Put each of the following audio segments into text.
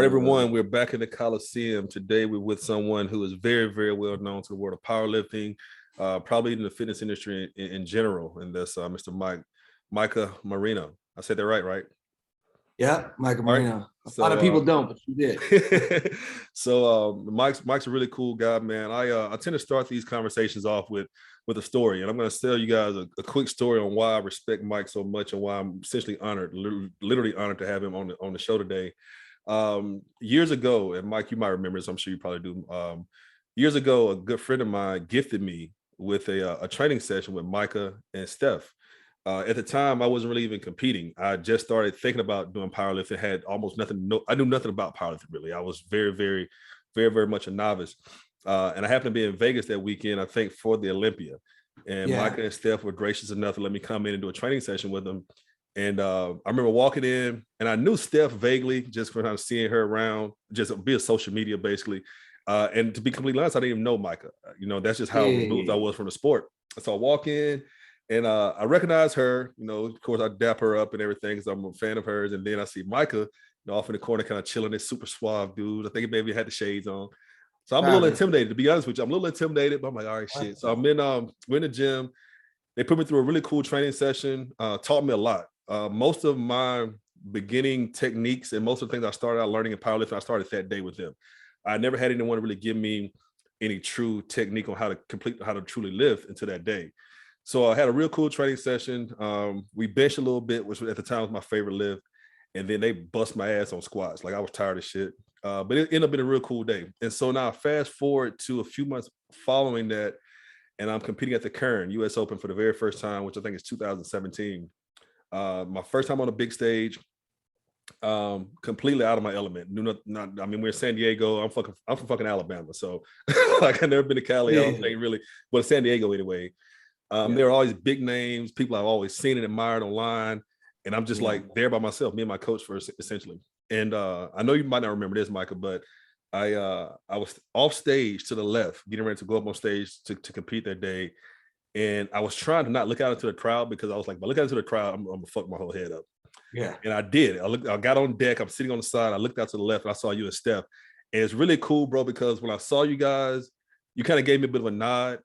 All right, everyone, we're back in the Colosseum. Today, we're with someone who is very, very well known to the world of powerlifting, probably in the fitness industry in general, and that's Mr. Micah Marino. I said that right? Yeah, Micah Marino. Right. So, a lot of people don't, but you did. So Mike's a really cool guy, man. I tend to start these conversations off with a story, and I'm going to tell you guys a quick story on why I respect Mike so much and why I'm essentially honored, literally honored to have him on the show today. Years ago, and Mike, you might remember this, I'm sure you probably do. Years ago, a good friend of mine gifted me with a training session with Micah and Steph. At the time, I wasn't really even competing. I just started thinking about doing powerlifting, had almost nothing. I knew nothing about powerlifting, really. I was very, very, very, very much a novice. And I happened to be in Vegas that weekend, I think, for the Olympia. And Micah and Steph were gracious enough to let me come in and do a training session with them. And I remember walking in, and I knew Steph vaguely just from seeing her around, just via social media, basically. And to be completely honest, I didn't even know Micah. That's just how removed I was from the sport. So I walk in, and I recognize her. Of course, I dap her up and everything because I'm a fan of hers. And then I see Micah off in the corner, kind of chilling. This super suave dude. I think maybe had the shades on. So I'm a little intimidated, to be honest with you. I'm a little intimidated, but I'm like, all right, shit. So we're in the gym. They put me through a really cool training session, taught me a lot. Most of my beginning techniques and most of the things I started out learning in powerlifting, I started that day with them. I never had anyone really give me any true technique on how to truly lift until that day. So I had a real cool training session. We benched a little bit, which at the time was my favorite lift. And then they bust my ass on squats. Like I was tired of shit. But it ended up being a real cool day. And so now fast forward to a few months following that, and I'm competing at the Kern US Open for the very first time, which I think is 2017. My first time on a big stage, completely out of my element. We're in San Diego. I'm from fucking Alabama. So like I've never been to Cali, I don't think really, but San Diego anyway. There are always big names, people I've always seen and admired online. And I'm just like there by myself, me and my coach first, essentially. And I know you might not remember this, Micah, but I was off stage to the left, getting ready to go up on stage to compete that day. And I was trying to not look out into the crowd because I was like, if I look out into the crowd, I'm gonna fuck my whole head up. Yeah. And I did. I got on deck, I'm sitting on the side, I looked out to the left, and I saw you and Steph. And it's really cool, bro, because when I saw you guys, you kind of gave me a bit of a nod.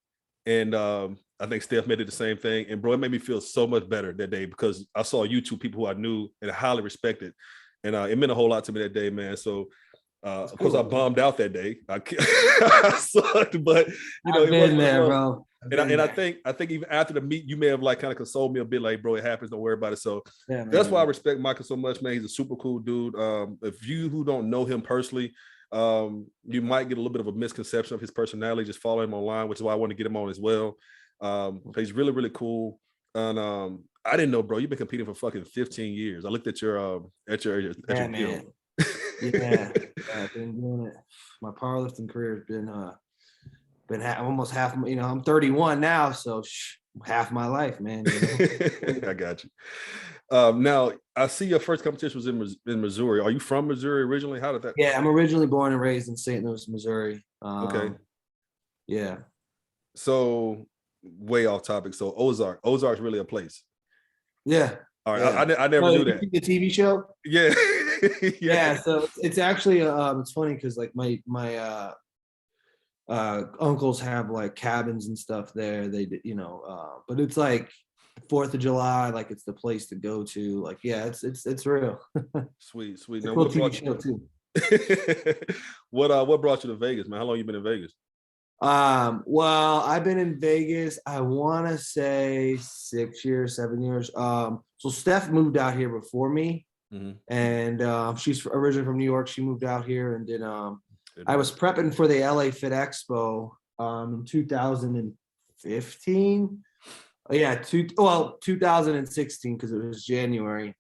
And I think Steph made it the same thing. And bro, it made me feel so much better that day because I saw you two people who I knew and highly respected. And it meant a whole lot to me that day, man. So of course I bombed out that day. I sucked, but I've been there, bro. And I think even after the meet, you may have like kind of consoled me a bit, like, bro, it happens, don't worry about it. So that's why I respect Micah so much, man. He's a super cool dude. If you who don't know him personally, you might get a little bit of a misconception of his personality. Just follow him online, which is why I want to get him on as well. He's really, really cool. And I didn't know, bro, you've been competing for fucking 15 years. I looked at your man. Yeah, I've been doing it. My powerlifting career has been almost half. I'm 31 now, so half my life, man. I got you. Now I see your first competition was in Missouri. Are you from Missouri originally? How did that? Yeah, I'm originally born and raised in St. Louis, Missouri. Okay. Yeah. So way off topic. So Ozark's really a place. Yeah. All right. I never knew that. The TV show. Yeah. Yeah. So it's actually it's funny because like my uncles have like cabins and stuff there. They but it's like 4th of July, like it's the place to go to. Like, yeah, it's real. Sweet. Now, cool TV show too. What brought you to Vegas, man? How long you been in Vegas? Well, I've been in Vegas, I want to say 7 years. So Steph moved out here before me, and she's originally from New York. She moved out here, and then I was prepping for the LA Fit Expo in 2015. 2016 because it was January.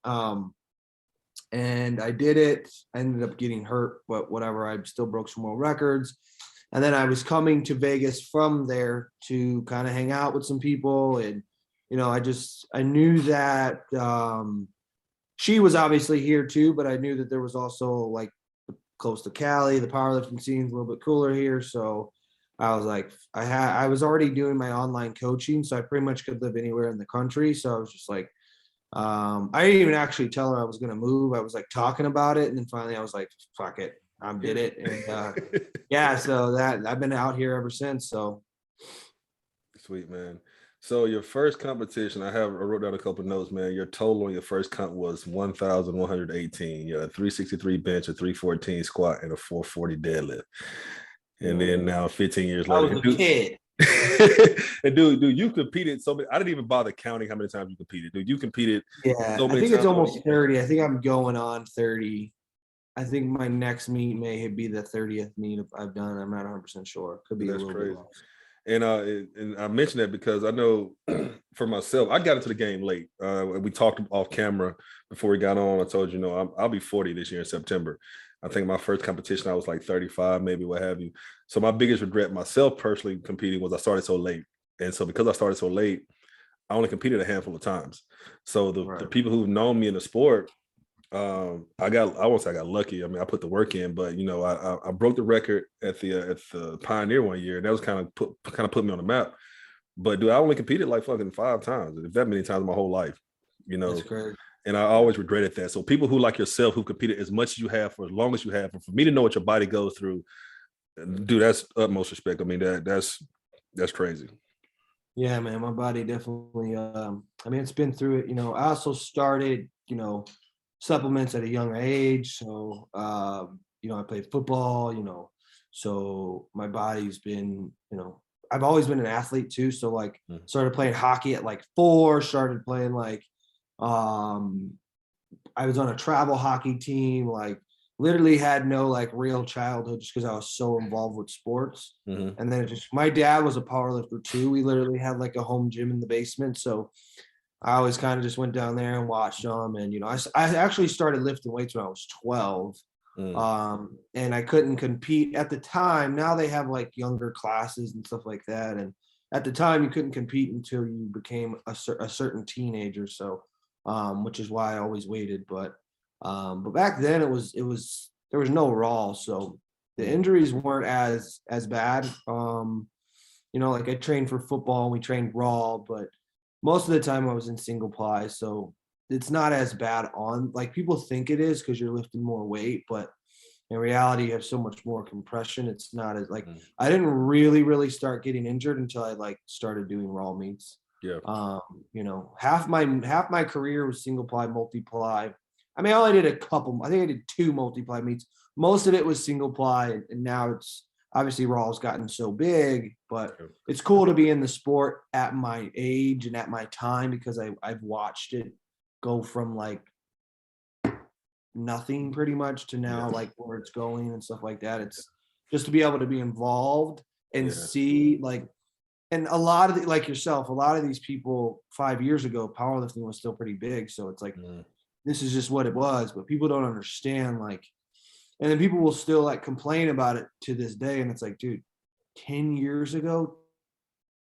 And I did it. I ended up getting hurt, but whatever. I still broke some world records. And then I was coming to Vegas from there to kind of hang out with some people. And, I knew that she was obviously here too, but I knew that there was also like close to Cali, the powerlifting scene's a little bit cooler here. So I was like, I was already doing my online coaching, so I pretty much could live anywhere in the country. So I was just like, I didn't even actually tell her I was going to move. I was like talking about it. And then finally I was like, fuck it. I did it. And yeah, so that I've been out here ever since. So Sweet, man. So your first competition, I wrote down a couple of notes, man. Your total on your first comp was 1,118. You had a 363 bench, a 314 squat, and a 440 deadlift. And then now 15 years I later, was a kid. and dude, you competed so many. I didn't even bother counting how many times you competed, dude. You competed Yeah, so I many think times. it's almost 30. I think I'm going on 30. I think my next meet may be the 30th meet I've done. I'm not 100% sure. Could be a That's little crazy. bit lost. And I mentioned that because I know for myself, I got into the game late. We talked off camera before we got on. I told you, I'll be 40 this year in September. I think my first competition, I was like 35, maybe what have you. So my biggest regret myself personally competing was I started so late. And so because I started so late, I only competed a handful of times. So the people who've known me in the sport, I won't say I got lucky. I mean, I put the work in, but I broke the record at the Pioneer one year, and that was kind of put me on the map. But dude, I only competed like fucking 5 times, if that many times in my whole life, That's great. and I always regretted that. So people who like yourself who competed as much as you have for as long as you have, and for me to know what your body goes through, dude, that's utmost respect. I mean, that's crazy. Yeah, man, my body definitely, I mean, it's been through it. I also started, supplements at a younger age. So, I played football, so my body's been, I've always been an athlete too. So like started playing hockey at like 4, started playing like, um, I was on a travel hockey team, like literally had no like real childhood just because I was so involved with sports. And then my dad was a powerlifter too. We literally had like a home gym in the basement. So I always kind of just went down there and watched them. And, I actually started lifting weights when I was 12. And I couldn't compete at the time. Now they have like younger classes and stuff like that. And at the time you couldn't compete until you became a certain teenager. So, which is why I always waited. But back then it was there was no raw. So the injuries weren't as bad. Like I trained for football and we trained raw, but most of the time I was in single ply. So it's not as bad on, like people think it is because you're lifting more weight, but in reality you have so much more compression. It's not as like, I didn't really start getting injured until I like started doing raw meets. Yeah. Half my career was single ply, multiply. I mean, I only did a couple. I think I did 2 multiply meets. Most of it was single ply, and now it's obviously raw has gotten so big. But it's cool to be in the sport at my age and at my time because I've watched it go from like nothing pretty much to now like where it's going and stuff like that. It's just to be able to be involved and see like. And a lot of like yourself, a lot of these people 5 years ago, powerlifting was still pretty big. So it's like, this is just what it was, but people don't understand like, and then people will still like complain about it to this day. And it's like, dude, 10 years ago,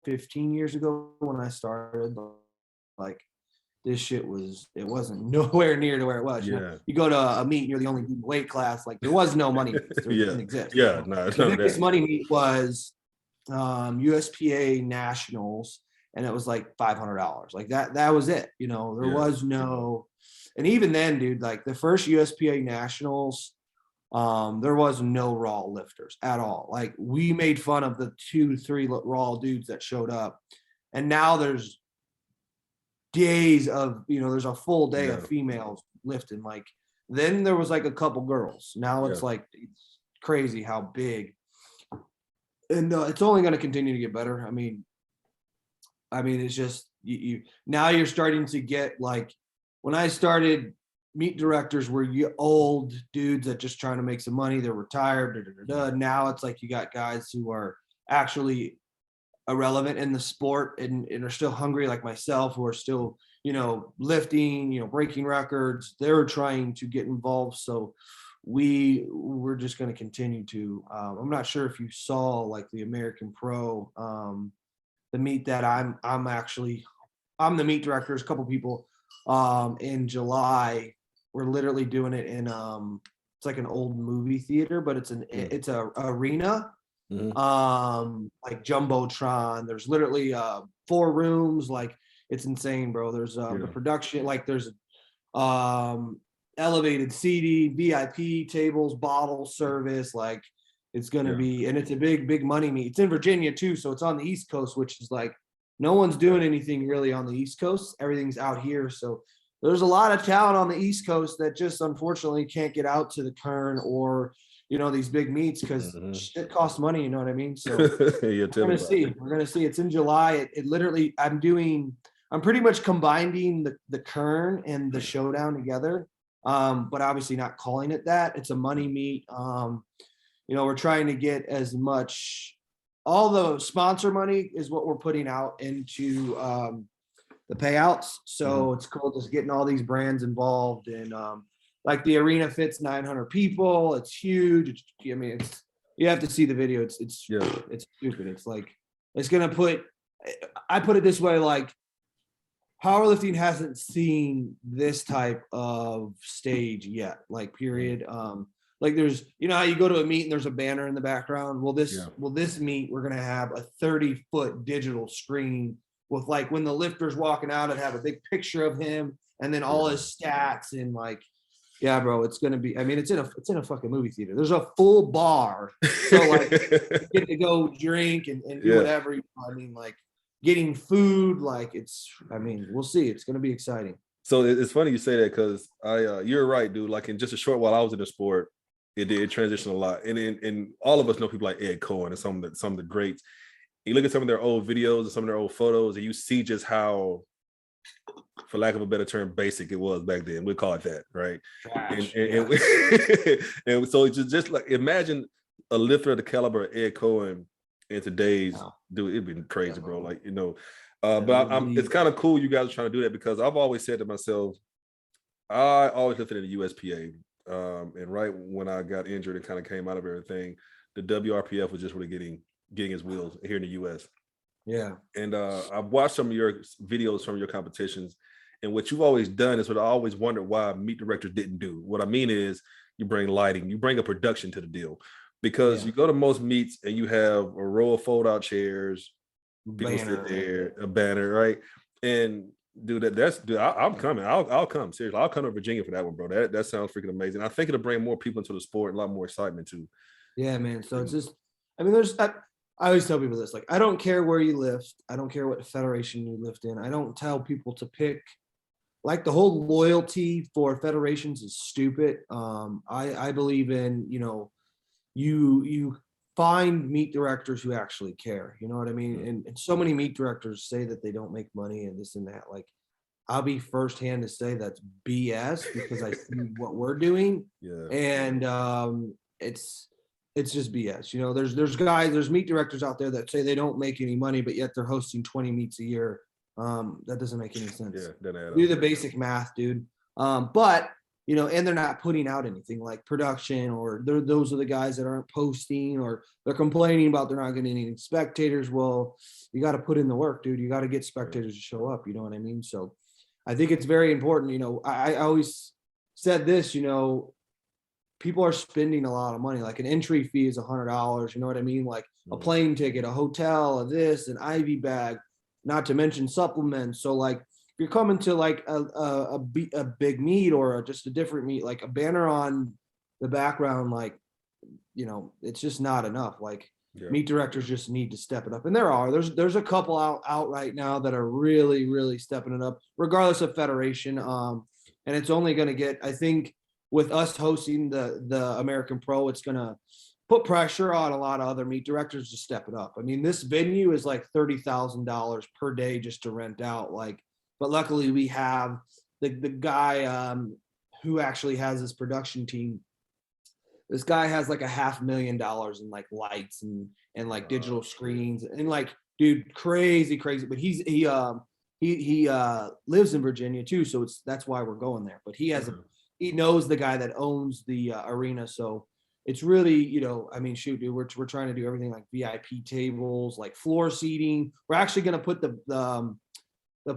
15 years ago when I started, like this shit it wasn't nowhere near to where it was. You go to a meet, you're the only weight class. Like there was no money. There didn't exist. Yeah. No, the biggest money meet was USPA nationals, and it was like $500. Like that was it. There was no, and even then, dude, like the first USPA nationals, there was no raw lifters at all. Like we made fun of the 2-3 raw dudes that showed up, and now there's days of, there's a full day of females lifting. Like then there was like a couple girls. Now it's like it's crazy how big. And it's only going to continue to get better. I mean, it's just you now you're starting to get like when I started, meet directors were old dudes that just trying to make some money. They're retired. Now it's like you got guys who are actually irrelevant in the sport and are still hungry, like myself, who are still lifting, breaking records. They're trying to get involved. So we're just going to continue to I'm not sure if you saw like the American Pro, the meet that I'm the meet director. There's a couple people in July. We're literally doing it in it's like an old movie theater, but it's a arena, like Jumbotron. There's literally 4 rooms. Like it's insane, bro. There's the production, like there's elevated seating, VIP tables, bottle service, like it's going to be, and it's a big money meet. It's in Virginia too, so it's on the East Coast, which is like no one's doing anything really on the East Coast. Everything's out here, so there's a lot of talent on the East Coast that just unfortunately can't get out to the Kern or these big meets because it costs money. You know what I mean? So we're gonna see. We're gonna see. It's in July. It literally. I'm pretty much combining the Kern and the Showdown together. But obviously not calling it that. It's a money meet. We're trying to get as much, all the sponsor money is what we're putting out into the payouts. So it's cool just getting all these brands involved. And like the arena fits 900 people. It's huge. You have to see the video. It's stupid. It's like, it's going to I put it this way, like, powerlifting hasn't seen this type of stage yet, like period. Like there's, how you go to a meet and there's a banner in the background. Well, this meet, we're going to have a 30-foot digital screen with, like, when the lifter's walking out, I'd have a big picture of him and then all his stats and, like, yeah, bro, it's going to be, it's in a fucking movie theater. There's a full bar. So like you get to go drink and do whatever. Like, getting food, like we'll see. It's going to be exciting. So it's funny you say that because you're right, dude. Like in just a short while I was in the sport, it did transition a lot. And all of us know people like Ed Cohen and some of the greats. You look at some of their old videos and some of their old photos, and you see just how, for lack of a better term, basic it was back then. We call it that, right? And so it's just like, imagine a lifter of the caliber of Ed Cohen in today's dude, it'd been crazy, bro. Like, but it's kind of cool you guys are trying to do that because I've always said to myself, I always lifted in the USPA. And right when I got injured and kind of came out of everything, the WRPF was just really getting its wheels here in the US. Yeah. And I've watched some of your videos from your competitions, and what you've always done is what I always wondered why meet directors didn't do. What I mean is you bring lighting, you bring a production to the deal. Because you go to most meets and you have a row of fold-out chairs, people sit there, a banner, right? And dude, I'm coming. I'll come. Seriously, I'll come to Virginia for that one, bro. That sounds freaking amazing. I think it'll bring more people into the sport and a lot more excitement too. Yeah, man. So it's just, I always tell people this, like, I don't care where you lift. I don't care what federation you lift in. I don't tell people to pick, like, the whole loyalty for federations is stupid. I believe in, you find meet directors who actually care. You know what I mean? And so many meet directors say that they don't make money and this and that. Like, I'll be firsthand to say that's BS because I see what we're doing. Yeah. And it's just BS. There's meet directors out there that say they don't make any money, but yet they're hosting 20 meets a year. That doesn't make any sense. Yeah, do the basic math, dude. But and they're not putting out anything like production, or those are the guys that aren't posting, or they're complaining about they're not getting any spectators. Well, you got to put in the work, dude. You got to get spectators to show up. You know what I mean? So I think it's very important. I always said this, people are spending a lot of money. Like an entry fee is $100. You know what I mean? Like a plane ticket, a hotel, this, an IV bag, not to mention supplements. So like, if you're coming to like a big meet or just a different meet, like a banner on the background, like, it's just not enough. Like meet directors just need to step it up. And there's a couple out right now that are really, really stepping it up, regardless of federation. And it's only going to get, I think, with us hosting the American Pro, it's going to put pressure on a lot of other meet directors to step it up. I mean, this venue is like $30,000 per day just to rent out. Like, but luckily we have the guy who actually has this production team. This guy has like $500,000 in like lights and like digital screens and like, dude, crazy. But he lives in Virginia too, so that's why we're going there. But he knows the guy that owns the arena, so it's really, shoot, dude, we're trying to do everything like VIP tables, like floor seating. We're actually going to put the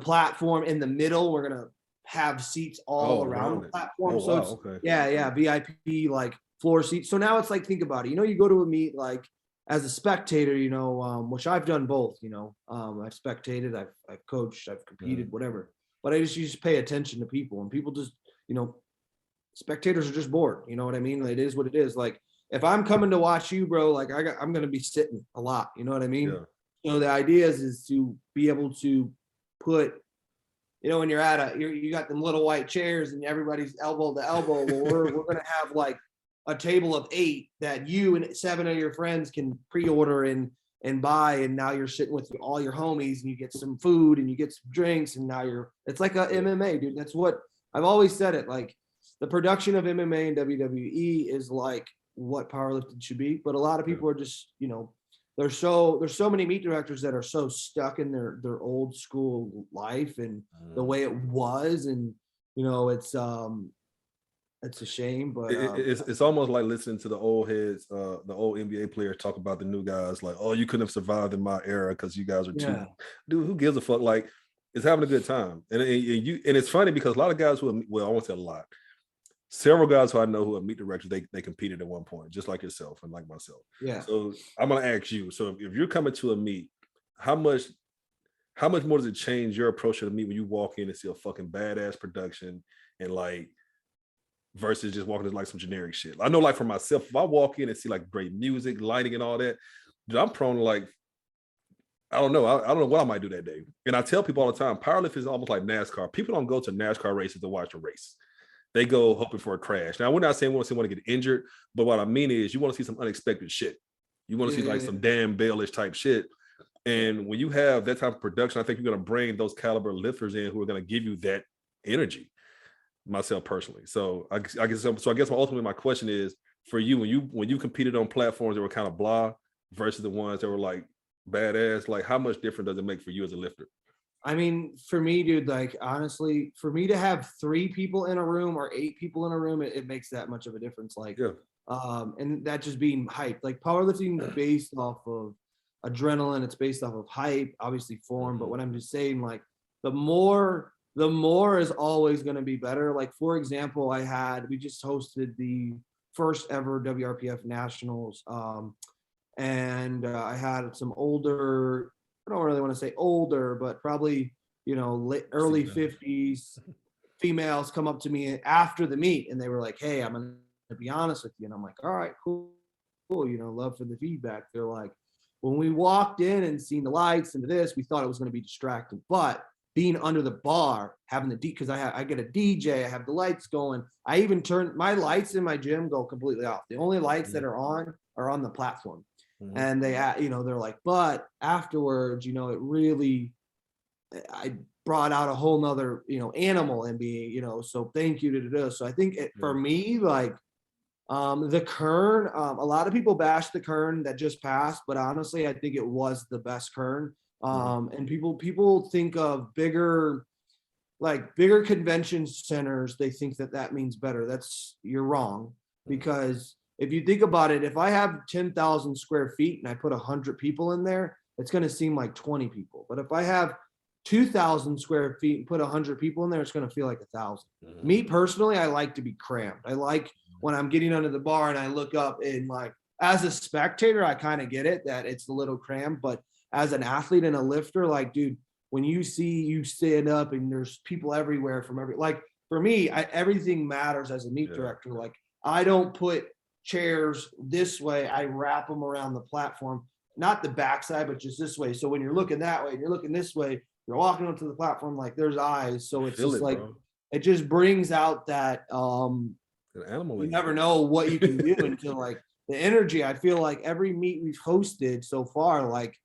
platform in the middle. We're going to have seats all around the platform. So it's, VIP, like floor seats. So now it's like, think about it. You go to a meet, like as a spectator, you know, which I've done both, you know, I've spectated, I've coached, I've competed, whatever. But I just pay attention to people, and people just, you know, spectators are just bored. You know what I mean? It is what it is. Like if I'm coming to watch you, bro, like I'm going to be sitting a lot. You know what I mean? Yeah. You know, the idea is to be able to put, you know, when you're at you got them little white chairs and everybody's elbow to elbow. Well, we're going to have like a table of 8 that you and 7 of your friends can pre-order and buy. And now you're sitting with all your homies and you get some food and you get some drinks. And now it's like a MMA, dude. That's what I've always said it. Like the production of MMA and WWE is like what powerlifting should be. But a lot of people are just, you know, there's so many meet directors that are so stuck in their old school life and the way it was. And, you know, it's a shame, but it's almost like listening to the old heads, the old NBA players talk about the new guys, like, oh, you couldn't have survived in my era because you guys are too. Dude, who gives a fuck? Like, it's having a good time, and it's funny because a lot of guys who I won't say a lot, several guys who I know who are meet directors, they competed at one point, just like yourself and like myself. Yeah. So I'm gonna ask you. So if you're coming to a meet, how much more does it change your approach to the meet when you walk in and see a fucking badass production and like versus just walking in like some generic shit? I know, like for myself, if I walk in and see like great music, lighting, and all that, dude, I'm prone to like, I don't know. I don't know what I might do that day. And I tell people all the time, powerlifting is almost like NASCAR. People don't go to NASCAR races to watch a race. They go hoping for a crash. Now, we're not saying we want to get injured, but what I mean is you want to see some unexpected shit. You want to see like some damn Bale-ish type shit. And when you have that type of production, I think you're going to bring those caliber lifters in who are going to give you that energy. Myself personally. So I guess ultimately my question is for you, when you competed on platforms that were kind of blah versus the ones that were like badass, like how much different does it make for you as a lifter? I mean, for me, dude, like honestly, for me to have 3 people in a room or 8 people in a room, it makes that much of a difference. Like, and that just being hyped. Like powerlifting is based off of adrenaline. It's based off of hype, obviously form. But what I'm just saying, like the more is always going to be better. Like, for example, we just hosted the first ever WRPF nationals. And I had some older, I don't really want to say older, but probably, you know, early 50s females come up to me after the meet and they were like, hey, I'm going to be honest with you. And I'm like, all right, cool. You know, love for the feedback. They're like, when we walked in and seen the lights and this, we thought it was going to be distracting, but being under the bar, having the because I get a DJ, I have the lights going. I even turn my lights in my gym go completely off. The only lights that are on the platform. And they, you know, they're like, but afterwards, you know, it really, I brought out a whole nother, you know, animal in me, you know, so thank you to this. So I think for me, like, the Kern, a lot of people bash the Kern that just passed, but honestly, I think it was the best Kern. And people think of bigger convention centers. They think that means better. You're wrong, because if you think about it, if I have 10,000 square feet and I put 100 people in there, it's going to seem like 20 people. But if I have 2,000 square feet and put 100 people in there, it's going to feel like 1,000. Me personally, I like to be crammed. I like when I'm getting under the bar and I look up and like, as a spectator, I kind of get it that it's a little crammed, but as an athlete and a lifter, like, dude, when you see you stand up and there's people everywhere like for me, everything matters as a meet director. Like I don't put chairs this way. I wrap them around the platform, not the backside, but just this way. So when you're looking that way and you're looking this way, you're walking onto the platform, like there's eyes. So it's just like, it just brings out that, animal. You never know what you can do until like the energy. I feel like every meet we've hosted so far, like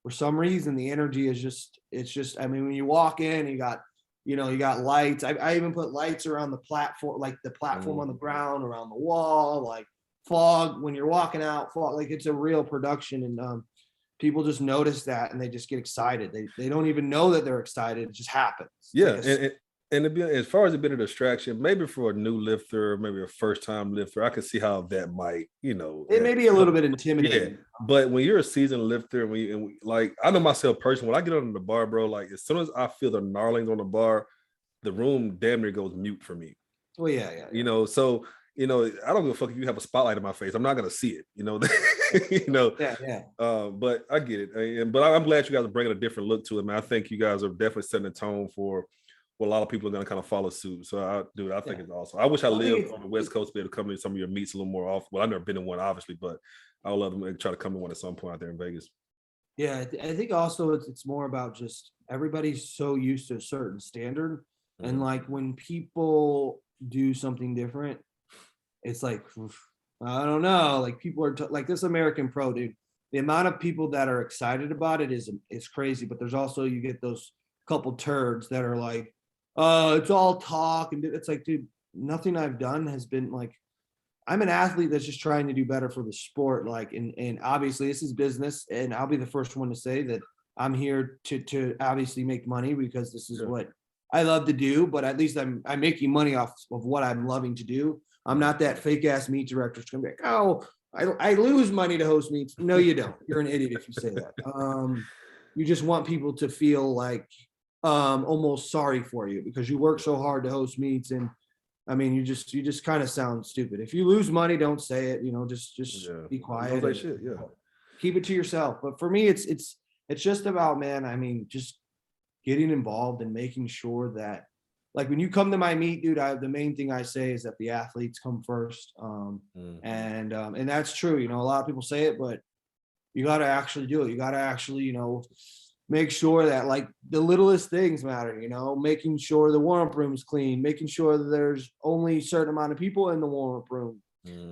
for some reason, the energy is it's just, I mean, when you walk in, you got lights. I even put lights around the platform, like the platform on the ground, around the wall, like fog when you're walking out, fog, like it's a real production. And people just notice that and they just get excited. They don't even know that they're excited. It just happens. And to be, as far as it being a distraction, maybe for a new lifter, maybe a first-time lifter, I can see how that might, you know, it may be a little bit intimidating. Yeah, but when you're a seasoned lifter, like I know myself personally, when I get under the bar, bro, like as soon as I feel the gnarlings on the bar, the room damn near goes mute for me. Well, yeah. You know, so you know, I don't give a fuck if you have a spotlight in my face. I'm not gonna see it, you know. You know. Yeah. But I get it. But I'm glad you guys are bringing a different look to it, man. I think you guys are definitely setting a tone for what a lot of people are going to kind of follow suit. So, I think it's awesome. I wish I lived on the West Coast to be able to come to some of your meets a little more often. Well, I've never been in one, obviously, but I would love to try to come to one at some point out there in Vegas. Yeah, I think also it's more about just everybody's so used to a certain standard, and like when people do something different, it's like I don't know, like people are like this American Pro, dude. The amount of people that are excited about it is crazy, but there's also you get those couple turds that are like, it's all talk, and it's like, dude, nothing I've done has been like. I'm an athlete that's just trying to do better for the sport. Like, and obviously this is business, and I'll be the first one to say that I'm here to obviously make money because this is what I love to do, but at least I'm making money off of what I'm loving to do. I'm not that fake ass meet director who's gonna be like, oh, I lose money to host meets. No, you don't. You're an idiot if you say that. You just want people to feel like almost sorry for you because you work so hard to host meets, and I mean, you just kind of sound stupid. If you lose money, don't say it. You know, just be quiet. Like shit, keep it to yourself. But for me, it's just about, man. I mean, just getting involved and making sure that, like, when you come to my meet, dude, the main thing I say is that the athletes come first. And that's true. You know, a lot of people say it, but you got to actually do it. You got to actually, you know, make sure that like the littlest things matter, you know, making sure the warm-up room's clean, making sure that there's only a certain amount of people in the warm-up room,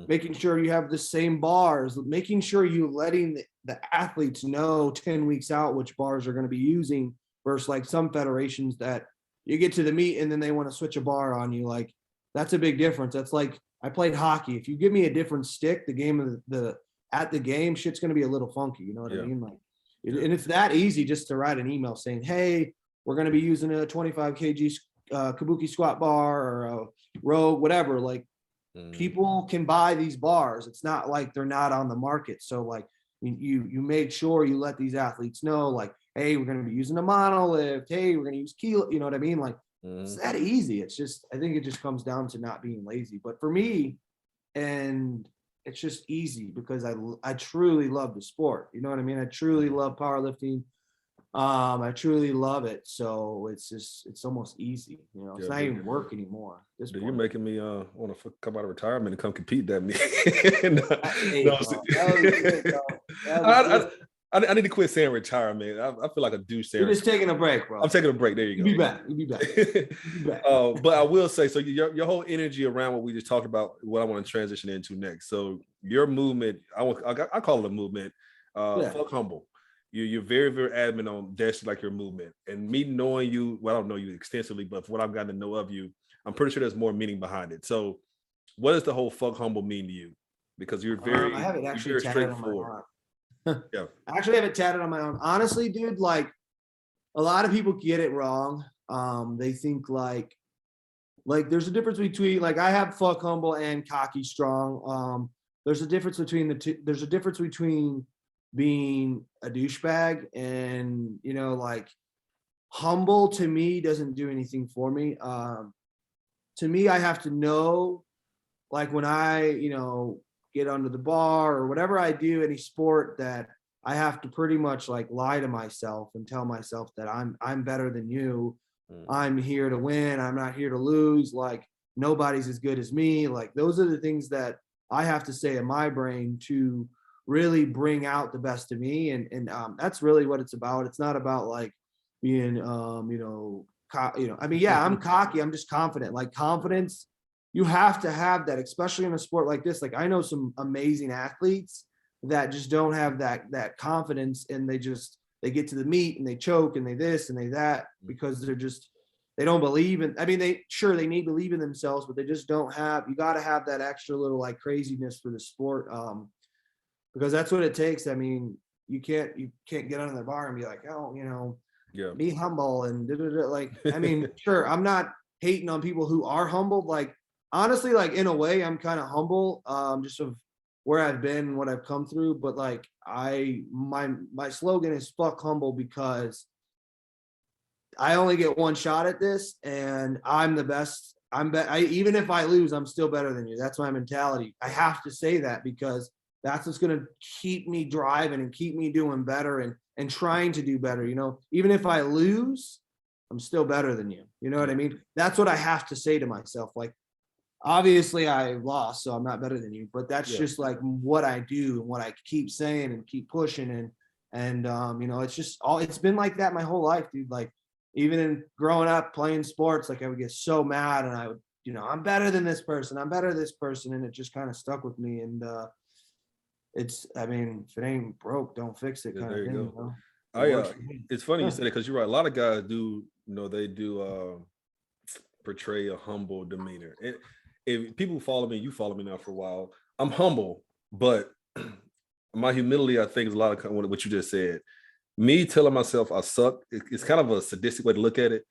making sure you have the same bars, making sure you letting the athletes know 10 weeks out which bars are going to be using versus like some federations that you get to the meet and then they want to switch a bar on you. Like that's a big difference. That's like, I played hockey. If you give me a different stick, the game of at the game, shit's going to be a little funky. You know what I mean? Like, and it's that easy just to write an email saying, hey, we're going to be using a 25 kg kabuki squat bar or a row, whatever. Like people can buy these bars. It's not like they're not on the market. So like you make sure you let these athletes know, like, hey, we're going to be using a monolift. Hey, we're going to use kilo. You know what I mean? Like it's that easy. It's just, I think it just comes down to not being lazy. But for me, and it's just easy because I truly love the sport. You know what I mean? I truly love powerlifting. I truly love it. So it's almost easy. You know, it's not even work anymore. You're making me want to come out of retirement and come compete that meet. I need to quit saying retirement. I feel like a douche saying. You're just taking a break, bro. I'm taking a break. There you go. You'll be back. But I will say, so your whole energy around what we just talked about, what I want to transition into next. So your movement, I call it a movement. Fuck humble. You're very, very adamant on that's like your movement. And me knowing you, well, I don't know you extensively, but for what I've gotten to know of you, I'm pretty sure there's more meaning behind it. So what does the whole fuck humble mean to you? Because you're very, I have it actually tatted on my arm. Yeah. I actually have it tatted on my arm. Honestly, dude, like a lot of people get it wrong. They think like there's a difference between, like, I have fuck humble and cocky strong. There's a difference between the two. There's a difference between being a douchebag and, you know, like humble to me doesn't do anything for me. To me, I have to know, like when I, you know, get under the bar or whatever I do, any sport, that I have to pretty much like lie to myself and tell myself that I'm better than you. I'm here to win. I'm not here to lose. Like nobody's as good as me. Like those are the things that I have to say in my brain to really bring out the best of me. And that's really what it's about. It's not about like being, I mean, yeah, I'm cocky. I'm just confident. Like confidence, you have to have that, especially in a sport like this. Like I know some amazing athletes that just don't have that confidence, and they get to the meet and they choke and they this and they that because they don't believe in. I mean, they need to believe in themselves, but they just don't have. You got to have that extra little like craziness for the sport, because that's what it takes. I mean, you can't get under the bar and be like, oh, you know, be humble and like. I mean, sure, I'm not hating on people who are humbled. Like honestly, like in a way, I'm kind of humble, just of where I've been and what I've come through. But like my slogan is fuck humble, because I only get one shot at this and I'm the best even if I lose, I'm still better than you. That's my mentality. I have to say that because that's what's going to keep me driving and keep me doing better and trying to do better. You know, even if I lose, I'm still better than you. You know what I mean? That's what I have to say to myself. Like, obviously I lost, so I'm not better than you, but that's just like what I do and what I keep saying and keep pushing. And you know, it's been like that my whole life, dude. Like, even in growing up playing sports, like I would get so mad and I would, you know, I'm better than this person. I'm better than this person. And it just kind of stuck with me. And I mean, if it ain't broke, don't fix it kind of thing. You know? It's funny you said it because you're right. A lot of guys do, you know, they do portray a humble demeanor. If people follow me, you follow me now for a while, I'm humble, but my humility, I think, is a lot of what you just said. Me telling myself I suck, it's kind of a sadistic way to look at it.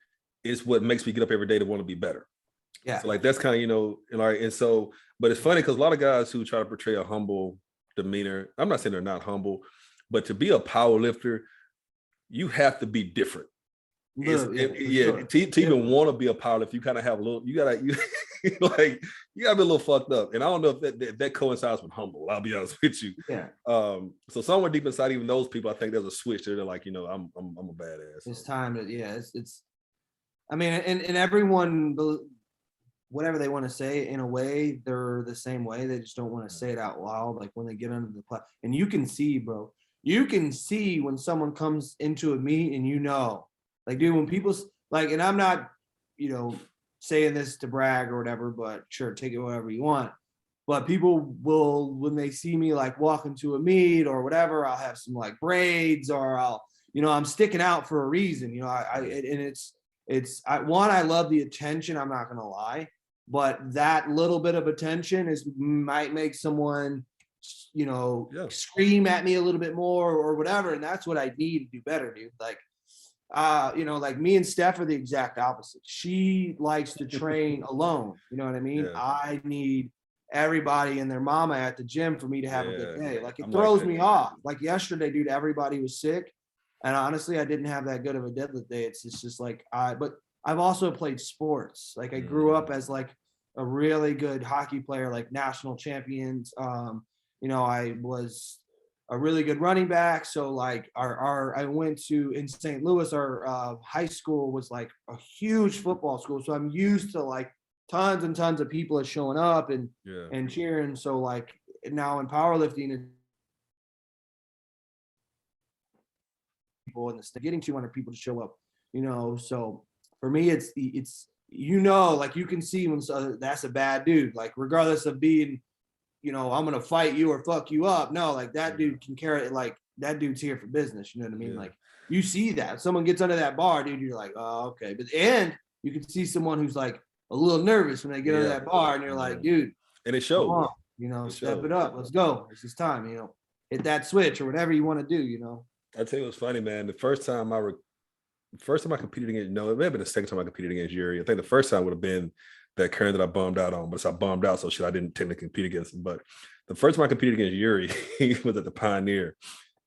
It's what makes me get up every day to want to be better. Yeah. So like that's kind of, you know, and so, but it's funny because a lot of guys who try to portray a humble demeanor, I'm not saying they're not humble, but to be a power lifter, you have to be different. Sure. To even want to be a power lifter, you kind of have a little, you gotta like you gotta be a little fucked up. And I don't know if that coincides with humble, I'll be honest with you. Yeah. So somewhere deep inside even those people, I think there's a switch there. They're like, you know, I'm a badass. It's time to, it's I mean, and everyone, whatever they want to say, in a way, they're the same way. They just don't want to say it out loud. Like when they get under the platform, and you can see, bro, you can see when someone comes into a meet and you know, like, dude, when people like, and I'm not, you know, saying this to brag or whatever, but sure, take it whatever you want. But people will, when they see me like walk into a meet or whatever, I'll have some like braids or I'll, you know, I'm sticking out for a reason, you know, and I love the attention. I'm not going to lie, but that little bit of attention might make someone, you know, scream at me a little bit more or whatever. And that's what I need to do better, dude. Like, you know, like me and Steph are the exact opposite. She likes to train alone. You know what I mean? Yeah. I need everybody and their mama at the gym for me to have a good day. Like it throws me off. Like yesterday, dude, everybody was sick. And honestly, I didn't have that good of a deadlift day. It's just like, but I've also played sports. Like I grew up as like a really good hockey player, like national champions. You know, I was a really good running back. So like I went to, in St. Louis, our high school was like a huge football school. So I'm used to like tons and tons of people are showing up and cheering. So like now in powerlifting, people and getting 200 people to show up, you know. So for me, it's you know, like you can see when that's a bad dude, like regardless of being, you know, I'm gonna fight you or fuck you up. No, like that dude can carry it. Like that dude's here for business. You know what I mean? Like you see that someone gets under that bar, dude, you're like, oh, okay. But and you can see someone who's like a little nervous when they get under that bar, and you're like, dude, and it shows. Come on, you know, step it up. Let's go. It's time. You know, hit that switch or whatever you want to do. You know. I tell you what's funny, man. The first time I competed against, no, it may have been the second time I competed against Yuri. I think the first time would have been that current that I bummed out on, but I bummed out, so shit, I didn't technically compete against him. But the first time I competed against Yuri, he was at the Pioneer.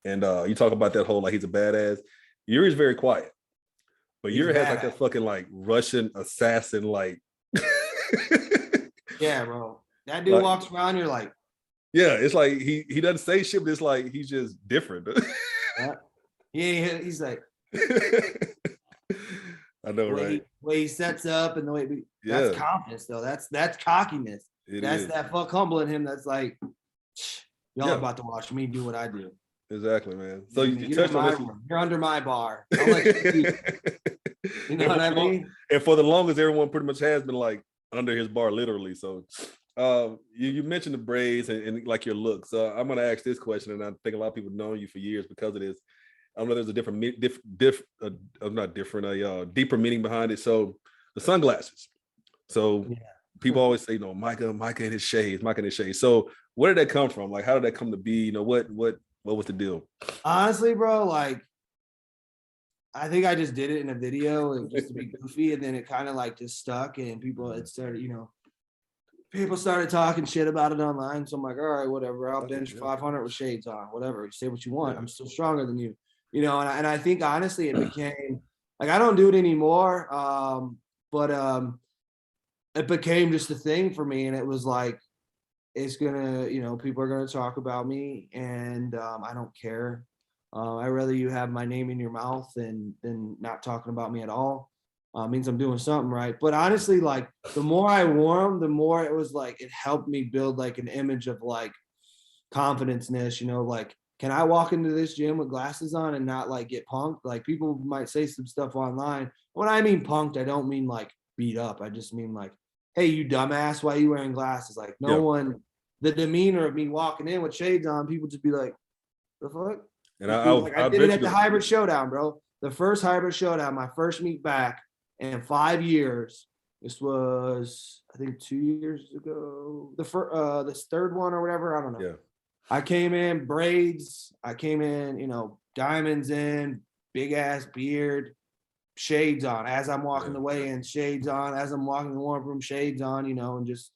And you talk about that whole, like, he's a badass. Yuri's very quiet. But Yuri has like that fucking like Russian assassin, like. Yeah, bro. That dude like, walks around, you're like. Yeah, it's like he doesn't say shit, but it's like he's just different. Yeah, he's like. I know, right? The way he sets up and the way that's confidence, though. That's cockiness. That's that fuck humble in him. That's like, y'all are about to watch me do what I do. Exactly, man. So you touched on this. You're under my bar. I'll let you know what I mean? And for the longest, everyone pretty much has been like under his bar, literally. So you mentioned the braids and like your look. So I'm gonna ask this question, and I think a lot of people know you for years because of this. I know there's a deeper meaning behind it. So the sunglasses. So people always say, you know, Micah in his shades, Micah in his shades. So where did that come from? Like, how did that come to be? You know, what was the deal? Honestly, bro, like, I think I just did it in a video and just to be goofy, and then it kind of like just stuck, and people started talking shit about it online. So I'm like, all right, whatever. I'll bench 500 with shades on, whatever. Say what you want. I'm still stronger than you. You know, and I think honestly it became like, I don't do it anymore. But it became just a thing for me. And it was like, it's gonna, people are gonna talk about me, and I don't care. I'd rather you have my name in your mouth than not talking about me at all. Means I'm doing something right. But honestly, like the more I wore them, the more it was like it helped me build like an image of like confidence-ness, like can I walk into this gym with glasses on and not like get punked? Like people might say some stuff online. When I mean punked, I don't mean like beat up. I just mean like, hey, you dumbass, why are you wearing glasses? Like no Yeah. one, the demeanor of me walking in with shades on, people just be like, the fuck? And I did it at the hybrid showdown, bro. The first hybrid showdown, my first meet back in 5 years. This was, I think, 2 years ago. This third one or whatever. I don't know. Yeah. I came in braids. I came in, diamonds in, big ass beard, shades on. As I'm walking the way in, shades on. As I'm walking the warm room, shades on. And just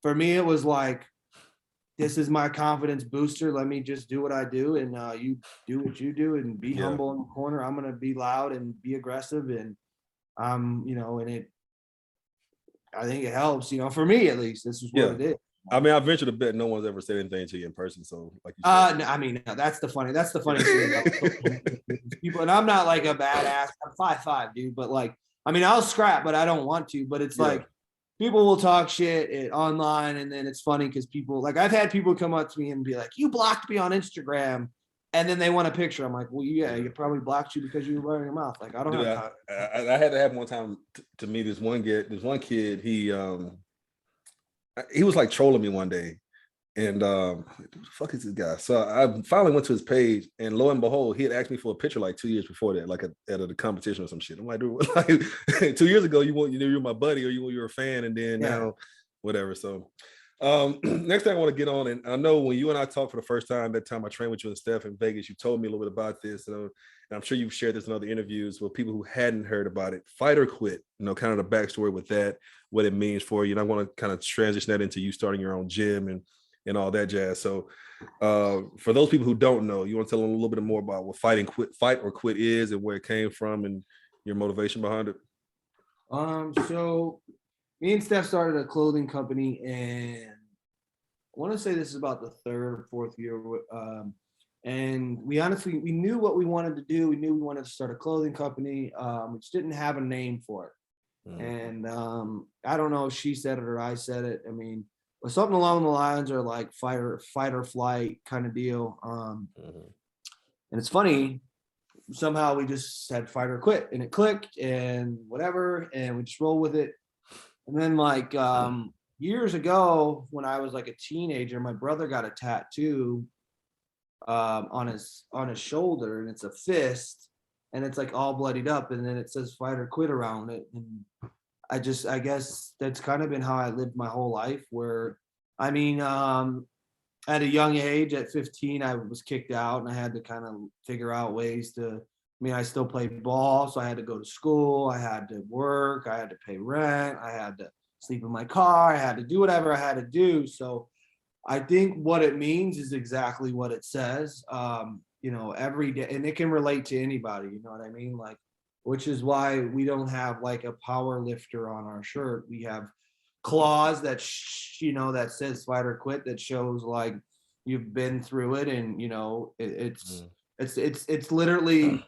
for me, it was like, this is my confidence booster. Let me just do what I do, and you do what you do, and be humble in the corner. I'm gonna be loud and be aggressive, and and I think it helps. For me at least, this is what it is. I mean, I venture to bet no one's ever said anything to you in person. So, like you said, no, I mean, no, that's the funny thing. People, and I'm not like a badass. I'm 5'5", dude, but like, I mean, I'll scrap, but I don't want to. But it's like, people will talk shit online, and then it's funny because people, like, I've had people come up to me and be like, you blocked me on Instagram, and then they want a picture. I'm like, well, yeah, you probably blocked you because you were wearing your mouth. Like, I don't have time. I had to have one time to meet this one kid. He was like trolling me one day, and who the fuck is this guy? So I finally went to his page, and lo and behold, he had asked me for a picture like 2 years before that, like at a competition or some shit. I'm like, dude, like 2 years ago, you were my buddy, or you were a fan, and then now, whatever. So, next thing I want to get on, and I know when you and I talked for the first time, that time I trained with you and Steph in Vegas, you told me a little bit about this, and I'm sure you've shared this in other interviews with people who hadn't heard about it. Fight or quit, kind of the backstory with that, what it means for you. And I want to kind of transition that into you starting your own gym and all that jazz. So for those people who don't know, you want to tell them a little bit more about what fight or quit is, and where it came from, and your motivation behind it? So me and Steph started a clothing company, and I want to say this is about the third or fourth year. And we knew what we wanted to do. We knew we wanted to start a clothing company. We just didn't have a name for it. And I don't know if she said it or I said it. I mean, but something along the lines or like fight or flight kind of deal. And it's funny, somehow we just said fight or quit, and it clicked, and whatever, and we just roll with it. And then like years ago, when I was like a teenager, my brother got a tattoo on his shoulder, and it's a fist, and it's like all bloodied up, and then it says fight or quit around it. And I guess that's kind of been how I lived my whole life, where I mean at a young age, at 15, I was kicked out, and I had to kind of figure out ways to, I still played ball, so I had to go to school, I had to work, I had to pay rent, I had to sleep in my car, I had to do whatever I had to do. So I think what it means is exactly what it says, every day, and it can relate to anybody, you know what I mean? Like, which is why we don't have like a power lifter on our shirt. We have clause that, that says fight or quit, that shows like you've been through it, and, it's literally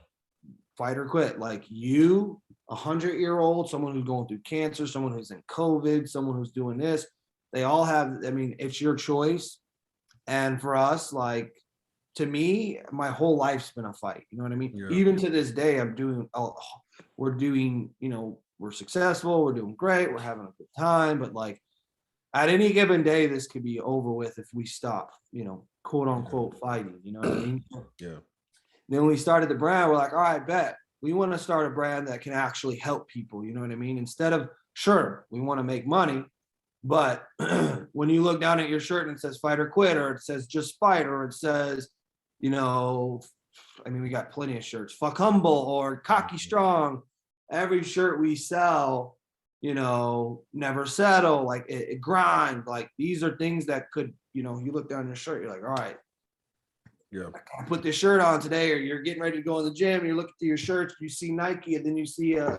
fight or quit. Like you, 100-year-old, someone who's going through cancer, someone who's in COVID, someone who's doing this, they all have, it's your choice. And for us, like, to me, my whole life's been a fight. You know what I mean? Yeah. Even to this day, we're successful, we're doing great, we're having a good time. But like at any given day, this could be over with if we stop, quote unquote fighting. You know what I mean? Yeah. Then we started the brand. We're like, all right, bet. We want to start a brand that can actually help people. You know what I mean? Instead of, sure, we want to make money, but when you look down at your shirt and it says fight or quit, or it says just fight, or it says, we got plenty of shirts, fuck humble or cocky strong. Every shirt we sell, never settle, like it grind. Like these are things that could, you look down your shirt, you're like, all right, yeah, I can't put this shirt on today, or you're getting ready to go in the gym, and you're looking through your shirts, you see Nike, and then you see a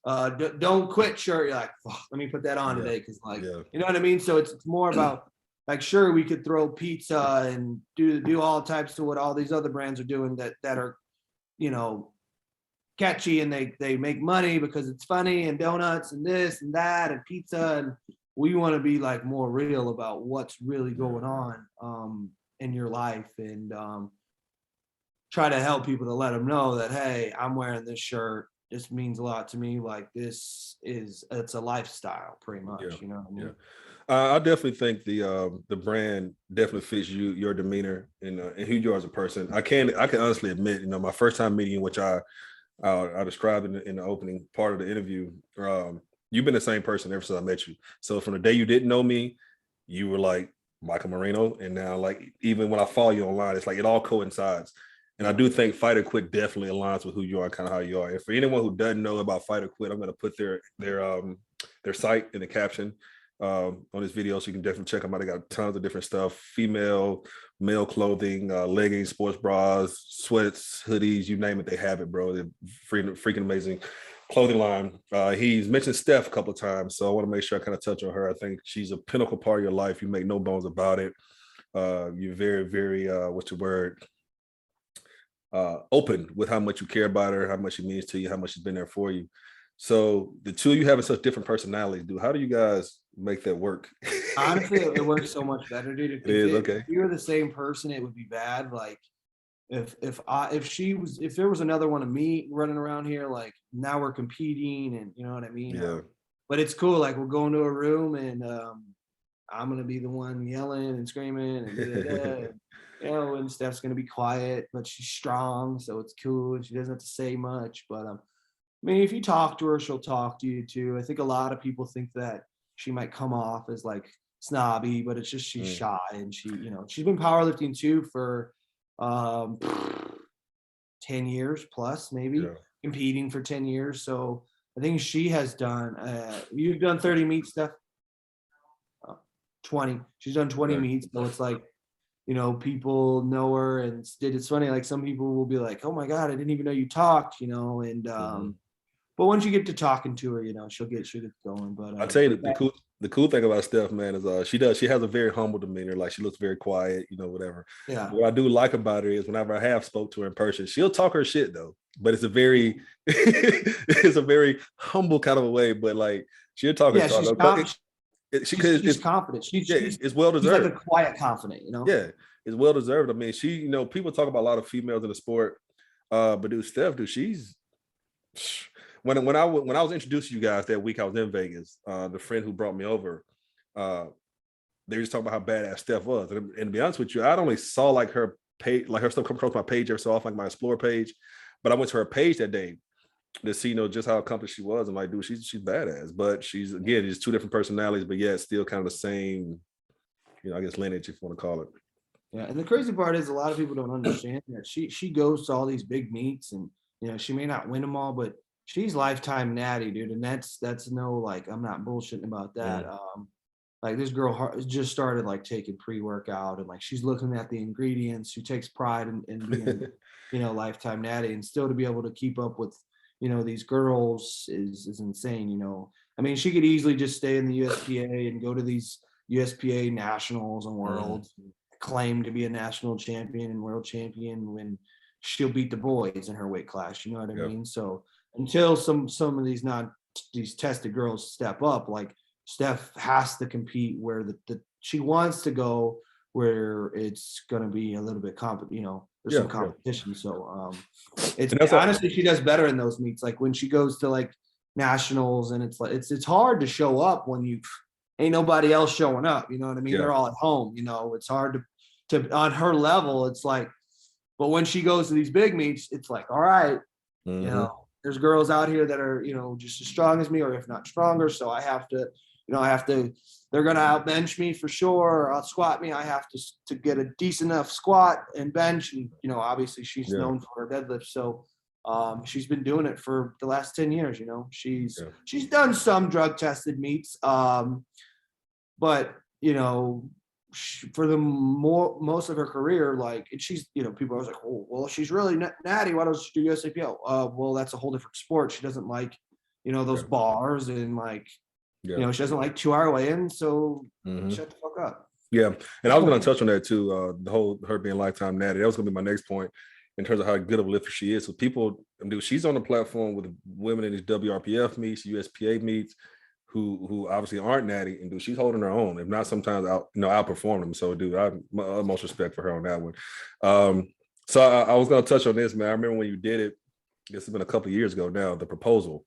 don't quit shirt. You're like, oh, let me put that on today. Cause like, you know what I mean? So it's more about like, sure, we could throw pizza and do all types of what all these other brands are doing that are, you know, catchy, and they make money because it's funny, and donuts and this and that and pizza. And we want to be like more real about what's really going on in your life, and try to help people to let them know that, hey, I'm wearing this shirt. This means a lot to me. Like it's a lifestyle pretty much, you know what I mean? I definitely think the brand definitely fits you, your demeanor, and who you are as a person. I can honestly admit, you know, my first time meeting you, which I described in the opening part of the interview, you've been the same person ever since I met you. So from the day you didn't know me, you were like Micah Marino, and now like even when I follow you online, it's like it all coincides. And I do think Fight or Quit definitely aligns with who you are and kind of how you are. And for anyone who doesn't know about Fight or Quit, I'm going to put their site in the caption on this video, so you can definitely check them out. They got tons of different stuff: female, male clothing, leggings, sports bras, sweats, hoodies, you name it, they have it, bro. They're freaking amazing clothing line. He's mentioned Steph a couple of times, so I want to make sure I kind of touch on her. I think she's a pinnacle part of your life. You make no bones about it. You're very, very what's the word, open with how much you care about her, how much she means to you, how much she's been there for you. So the two of you having such different personalities, dude, how do you guys make that work? Honestly, it works so much better, dude. It is, okay. If you were the same person, it would be bad. Like if there was another one of me running around here, like now we're competing, and you know what I mean? Yeah. But it's cool. Like we'll go into a room, and I'm gonna be the one yelling and screaming and you know, and Steph's gonna be quiet, but she's strong, so it's cool, and she doesn't have to say much. But I mean, if you talk to her, she'll talk to you too. I think a lot of people think that she might come off as like snobby, but it's just she's shy, and she, you know, she's been powerlifting too for 10 years plus, maybe competing for 10 years. So I think she has done, you've done 30 meets, Steph? 20. She's done 20 meets. So it's like, you know, people know her, and it's funny. Like some people will be like, oh my God, I didn't even know you talked, you know, and, but once you get to talking to her, you know, she'll get going. But I tell you, the cool thing about Steph, man, is she has a very humble demeanor. Like she looks very quiet, you know, whatever. Yeah. What I do like about her is whenever I have spoke to her in person, she'll talk her shit though, but it's a very it's a very humble kind of a way. But like she'll talk her talk. She's confident. It's well deserved. She's like a quiet confident, you know. Yeah, it's well deserved. I mean, she, you know, people talk about a lot of females in the sport, but dude, Steph, dude, she's. When I was introduced to you guys that week I was in Vegas, the friend who brought me over, they were just talking about how badass Steph was. And to be honest with you, I'd only saw like her page, like her stuff come across my page every so often, like my Explore page. But I went to her page that day to see, you know, just how accomplished she was. I'm like, dude, she's badass. But she's, again, just two different personalities, but yet still kind of the same, you know, I guess lineage, if you want to call it. Yeah, and the crazy part is a lot of people don't understand that she goes to all these big meets, and you know, she may not win them all, but she's lifetime natty, dude. And that's no, like, I'm not bullshitting about that. Like this girl just started like taking pre-workout, and like she's looking at the ingredients. She takes pride in being, you know, lifetime natty, and still to be able to keep up with, you know, these girls is insane. You know, I mean, she could easily just stay in the USPA and go to these USPA nationals and worlds, claim to be a national champion and world champion when she'll beat the boys in her weight class. You know what I mean? So until some of these tested girls step up, like Steph has to compete where the she wants to go, where it's going to be a little bit you know, there's some competition. So it's honestly, she does better in those meets. Like when she goes to like nationals, and it's like it's hard to show up when you ain't nobody else showing up. You know what I mean? They're all at home. You know, it's hard to on her level. It's like, but when she goes to these big meets, it's like, all right, you know, there's girls out here that are, you know, just as strong as me, or if not stronger. So I have to, you know, they're going to outbench me for sure, or out squat me. I have to get a decent enough squat and bench. And, you know, obviously she's known for her deadlift. So she's been doing it for the last 10 years. You know, she's done some drug tested meets. But, you know, for the most of her career, like, and she's, you know, people are always like, oh, well, she's really natty. Why doesn't she do USAPL? Well, that's a whole different sport. She doesn't like, those bars and like, Yeah. she doesn't like 2-hour weigh-in, so shut the fuck up. Yeah. And I was going to touch on that too. The whole her being lifetime natty. That was going to be my next point in terms of how good of a lifter she is. So people, she's on the platform with women in these WRPF meets, USPA meets, who obviously aren't natty, and she's holding her own, if not sometimes outperform them. So I have my utmost respect for her on that one. So I was going to touch on this, man. I remember when you did it. I guess it's been a couple of years ago now. The proposal.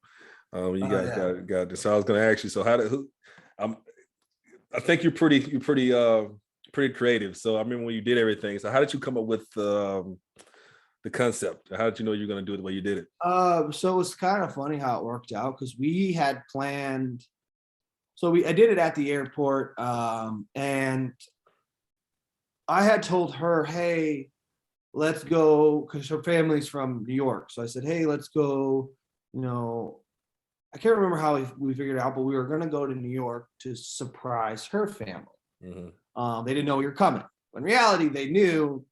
You guys got this. So I was going to ask you. So I think you're pretty creative. So I remember when you did everything. So how did you come up with the concept? How did you know you were going to do it the way you did it? So it was kind of funny how it worked out, because we had planned. So I did it at the airport, and I had told her, hey, let's go, because her family's from New York. So I said, hey, let's go. I can't remember how we figured it out, but we were going to go to New York to surprise her family. They didn't know we were coming. In reality, they knew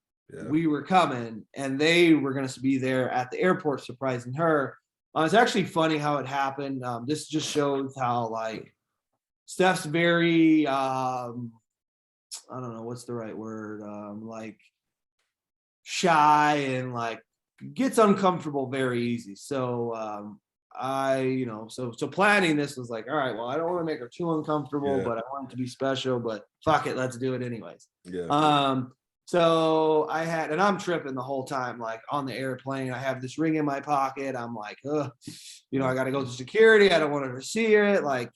we were coming, and they were going to be there at the airport surprising her. It's actually funny how it happened. This just shows how, like, Steph's very, I don't know what's the right word, like shy and like gets uncomfortable very easy. So so planning this was like, all right, well, I don't want to make her too uncomfortable, but I want it to be special, but fuck it, let's do it anyways. So and I'm tripping the whole time, like on the airplane. I have this ring in my pocket. I'm like, I got to go to security. I don't want her to see it. Like,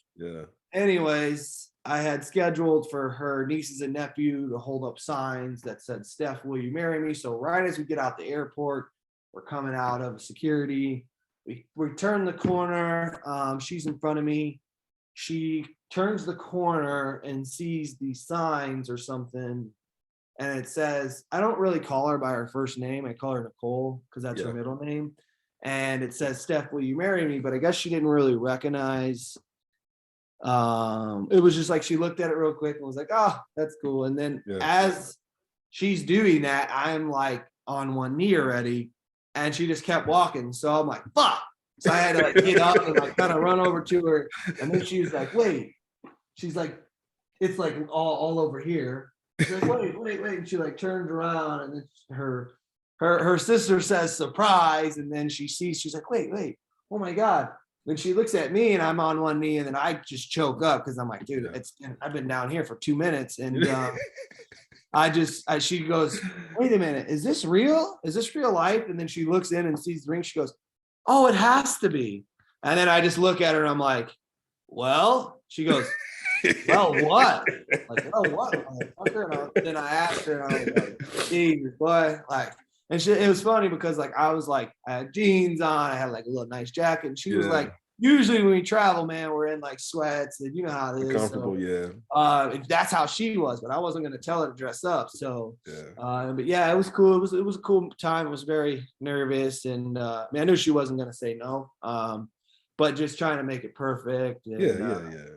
anyways, I had scheduled for her nieces and nephew to hold up signs that said, Steph, will you marry me? So right as we get out the airport, we're coming out of security. We turn the corner. She's in front of me. She turns the corner and sees these signs or something. And it says, I don't really call her by her first name. I call her Nicole because that's her middle name. And it says, Steph, will you marry me? But I guess she didn't really recognize. It was just like she looked at it real quick and was like, oh, that's cool. And then as she's doing that, I'm like on one knee already. And she just kept walking. So I'm like, fuck. So I had to like get up and like kind of run over to her. And then she was like, wait. She's like, it's like all over here. She's like, wait. And she like turned around, and then her sister says surprise. And then she's like, wait. Oh my God. Then she looks at me, and I'm on one knee, and then I just choke up because I'm like, dude, I've been down here for 2 minutes. And she goes, wait a minute, is this real? Is this real life? And then she looks in and sees the ring. She goes, oh, it has to be. And then I just look at her and I'm like, well, she goes, well, what? Like, oh, what? And then I asked her, and I was like, Jesus, boy. Like, and it was funny because like, I was like, I had jeans on, I had like a little nice jacket. And she was like, usually when we travel, man, we're in like sweats, and you know how it is. Comfortable, that's how she was, but I wasn't going to tell her to dress up. So, but yeah, it was cool. It was a cool time. I was very nervous, and I knew she wasn't going to say no. But just trying to make it perfect. And,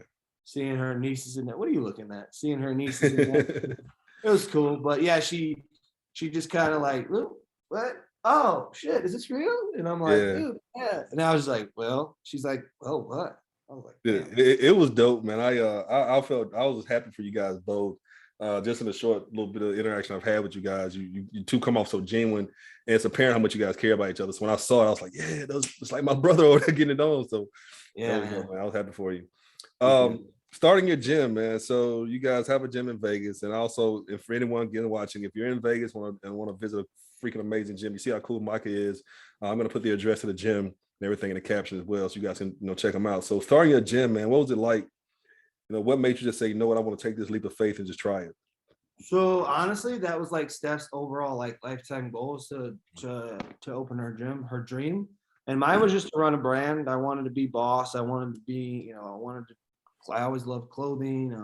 seeing her nieces in that. What are you looking at? Seeing her nieces in that. It was cool, but yeah, she just kind of like, what? Oh shit, is this real? And I'm like, dude, yeah. And I was like, well, she's like, well, what? I was like, it was dope, man. I felt I was happy for you guys both. Just in the short little bit of interaction I've had with you guys, you two come off so genuine, and it's apparent how much you guys care about each other. So when I saw it, I was like, yeah, it's like my brother over there getting it on. So man, I was happy for you. Starting your gym, man. So you guys have a gym in Vegas, and also, if for anyone watching, if you're in Vegas and want to visit a freaking amazing gym, you see how cool Micah is. I'm going to put the address of the gym and everything in the caption as well, so you guys can check them out. So starting your gym, man, what was it like? What made you just say, you know what, I want to take this leap of faith and just try it? So honestly, that was like Steph's overall like lifetime goals to open her gym, her dream. And mine was just to run a brand. I wanted to be boss. I wanted to be, I always loved clothing,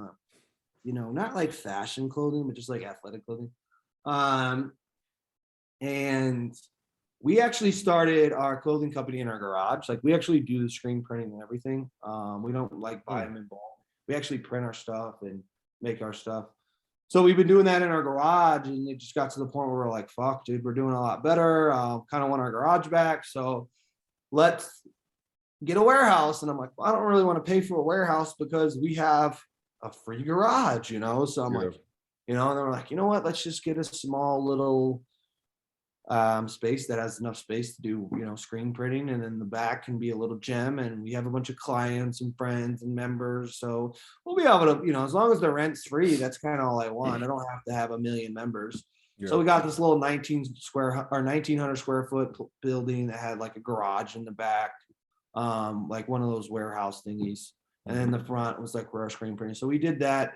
not like fashion clothing, but just like athletic clothing. And we actually started our clothing company in our garage. Like, we actually do the screen printing and everything. We don't like buy them in bulk. We actually print our stuff and make our stuff. So we've been doing that in our garage, and it just got to the point where we're like, fuck, dude, we're doing a lot better. Kind of want our garage back. So let's get a warehouse. And I'm like, well, I don't really want to pay for a warehouse because we have a free garage, you know? So I'm like, you know, and they're like, you know what, let's just get a small little space that has enough space to do, you know, screen printing, and then the back can be a little gym, and we have a bunch of clients and friends and members, so we'll be able to, you know, as long as the rent's free, that's kind of all I want. I don't have to have a million members. So we got this little 1900 square foot building that had like a garage in the back, like one of those warehouse thingies, and then the front was like where our screen printing. So we did that.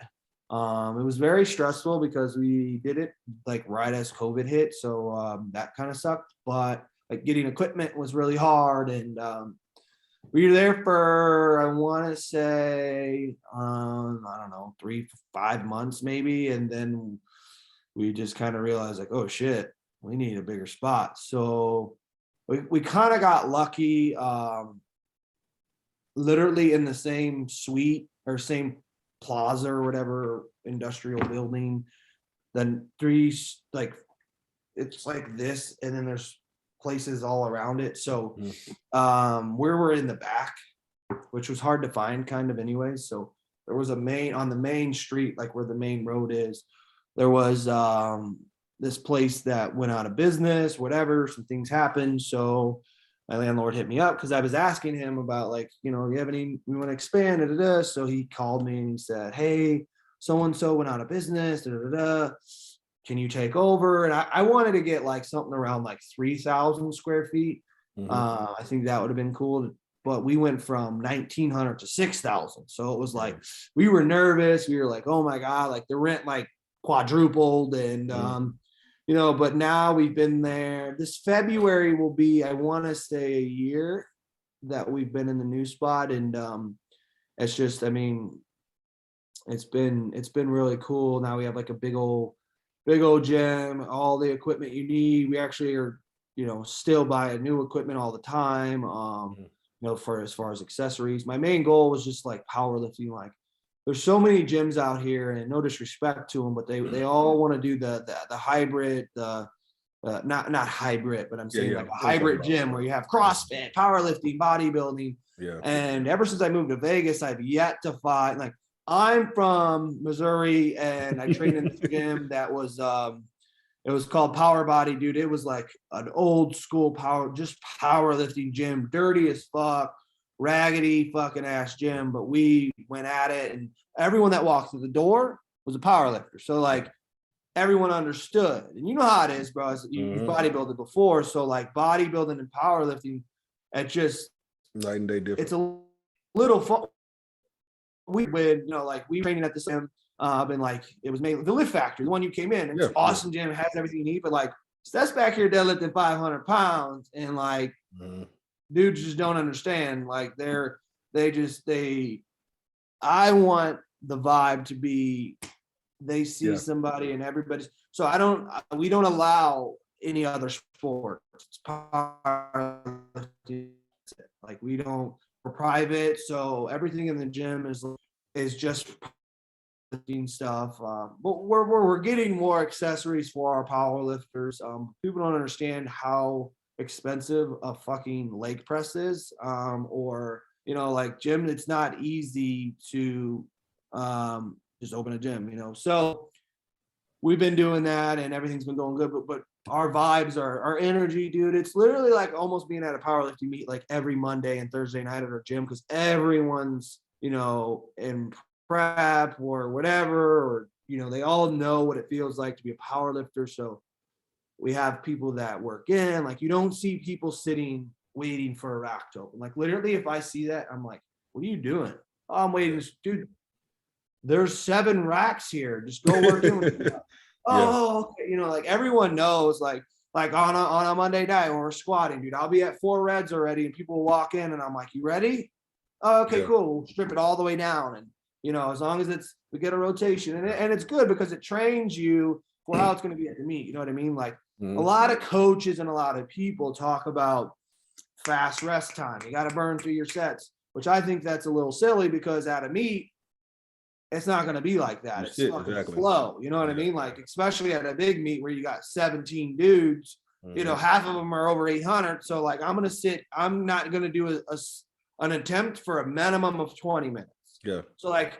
It was very stressful because we did it like right as COVID hit. So that kind of sucked, but like getting equipment was really hard. And we were there for, I want to say, I don't know, 3-5 months maybe. And then we just kind of realized like, oh shit, we need a bigger spot. So we kind of got lucky, literally in the same suite or same plaza or whatever industrial building, then like it's like this, and then there's places all around it. So where we're in the back, which was hard to find kind of anyways. So there was on the main street, like where the main road is, there was this place that went out of business, whatever, some things happened. So my landlord hit me up because I was asking him about, like, you know, you have any, we want to expand, da, da, da. So he called me and he said, hey, so-and-so went out of business, da, da, da. Can you take over? And I wanted to get like something around like 3,000 square feet. I think that would have been cool. But we went from 1,900 to 6,000. So it was like, we were nervous. We were like, oh my God, like the rent like quadrupled. And, you know, but now we've been there. This February will be, I want to say, a year that we've been in the new spot. And it's just, I mean, it's been really cool. Now we have like a big old gym, all the equipment you need. We actually are, you know, still buying new equipment all the time. You know, for as far as accessories. My main goal was just like powerlifting. Like, there's so many gyms out here, and no disrespect to them, but they all want to do the hybrid, not hybrid, but I'm saying like a hybrid gym where you have CrossFit, powerlifting, bodybuilding. And ever since I moved to Vegas, I've yet to find, like, I'm from Missouri and I trained in the gym that was it was called Power Body, dude. It was like an old school powerlifting gym, dirty as fuck, raggedy fucking ass gym. But we went at it, and everyone that walked through the door was a powerlifter. So like everyone understood. And you know how it is, bro. You've bodybuilded before. So like bodybuilding and powerlifting, it just night and day difference. It's a little fun. We would, you know, like we training at the gym. And like it was mainly the Lift Factory, the one you came in. It's awesome gym, it has everything you need, but like that's back here deadlifting 500 pounds, and like dudes just don't understand. Like I want the vibe to be, they see somebody and everybody's. So we don't allow any other sport. It's like we're private, so everything in the gym is just stuff, but we're getting more accessories for our power lifters. People don't understand how expensive a fucking leg press is, or, you know, like gym, it's not easy to just open a gym, you know. So we've been doing that and everything's been going good, but our vibes, our energy, dude, it's literally like almost being at a powerlifting meet like every Monday and Thursday night at our gym, because everyone's, you know, in prep or whatever, or, you know, they all know what it feels like to be a power lifter. So we have people that work in, like, you don't see people sitting waiting for a rack to open. Like literally, if I see that, I'm like, what are you doing? Oh, I'm waiting. Dude, there's 7 racks here, just go work in with me. Oh, okay. You know, like everyone knows, like on a Monday night when we're squatting, dude, I'll be at 4 reds already, and people will walk in and I'm like, you ready? Oh, okay, cool. We'll strip it all the way down. And, you know, as long as we get a rotation, and it's good because it trains you for how it's going to be at the meet. You know what I mean? Like a lot of coaches and a lot of people talk about fast rest time. You got to burn through your sets, which I think that's a little silly, because at a meet, it's not going to be like that. It's fucking slow. You know what I mean? Like, especially at a big meet where you got 17 dudes, you know, half of them are over 800. So like, I'm not going to do an attempt for a minimum of 20 minutes. Yeah. So like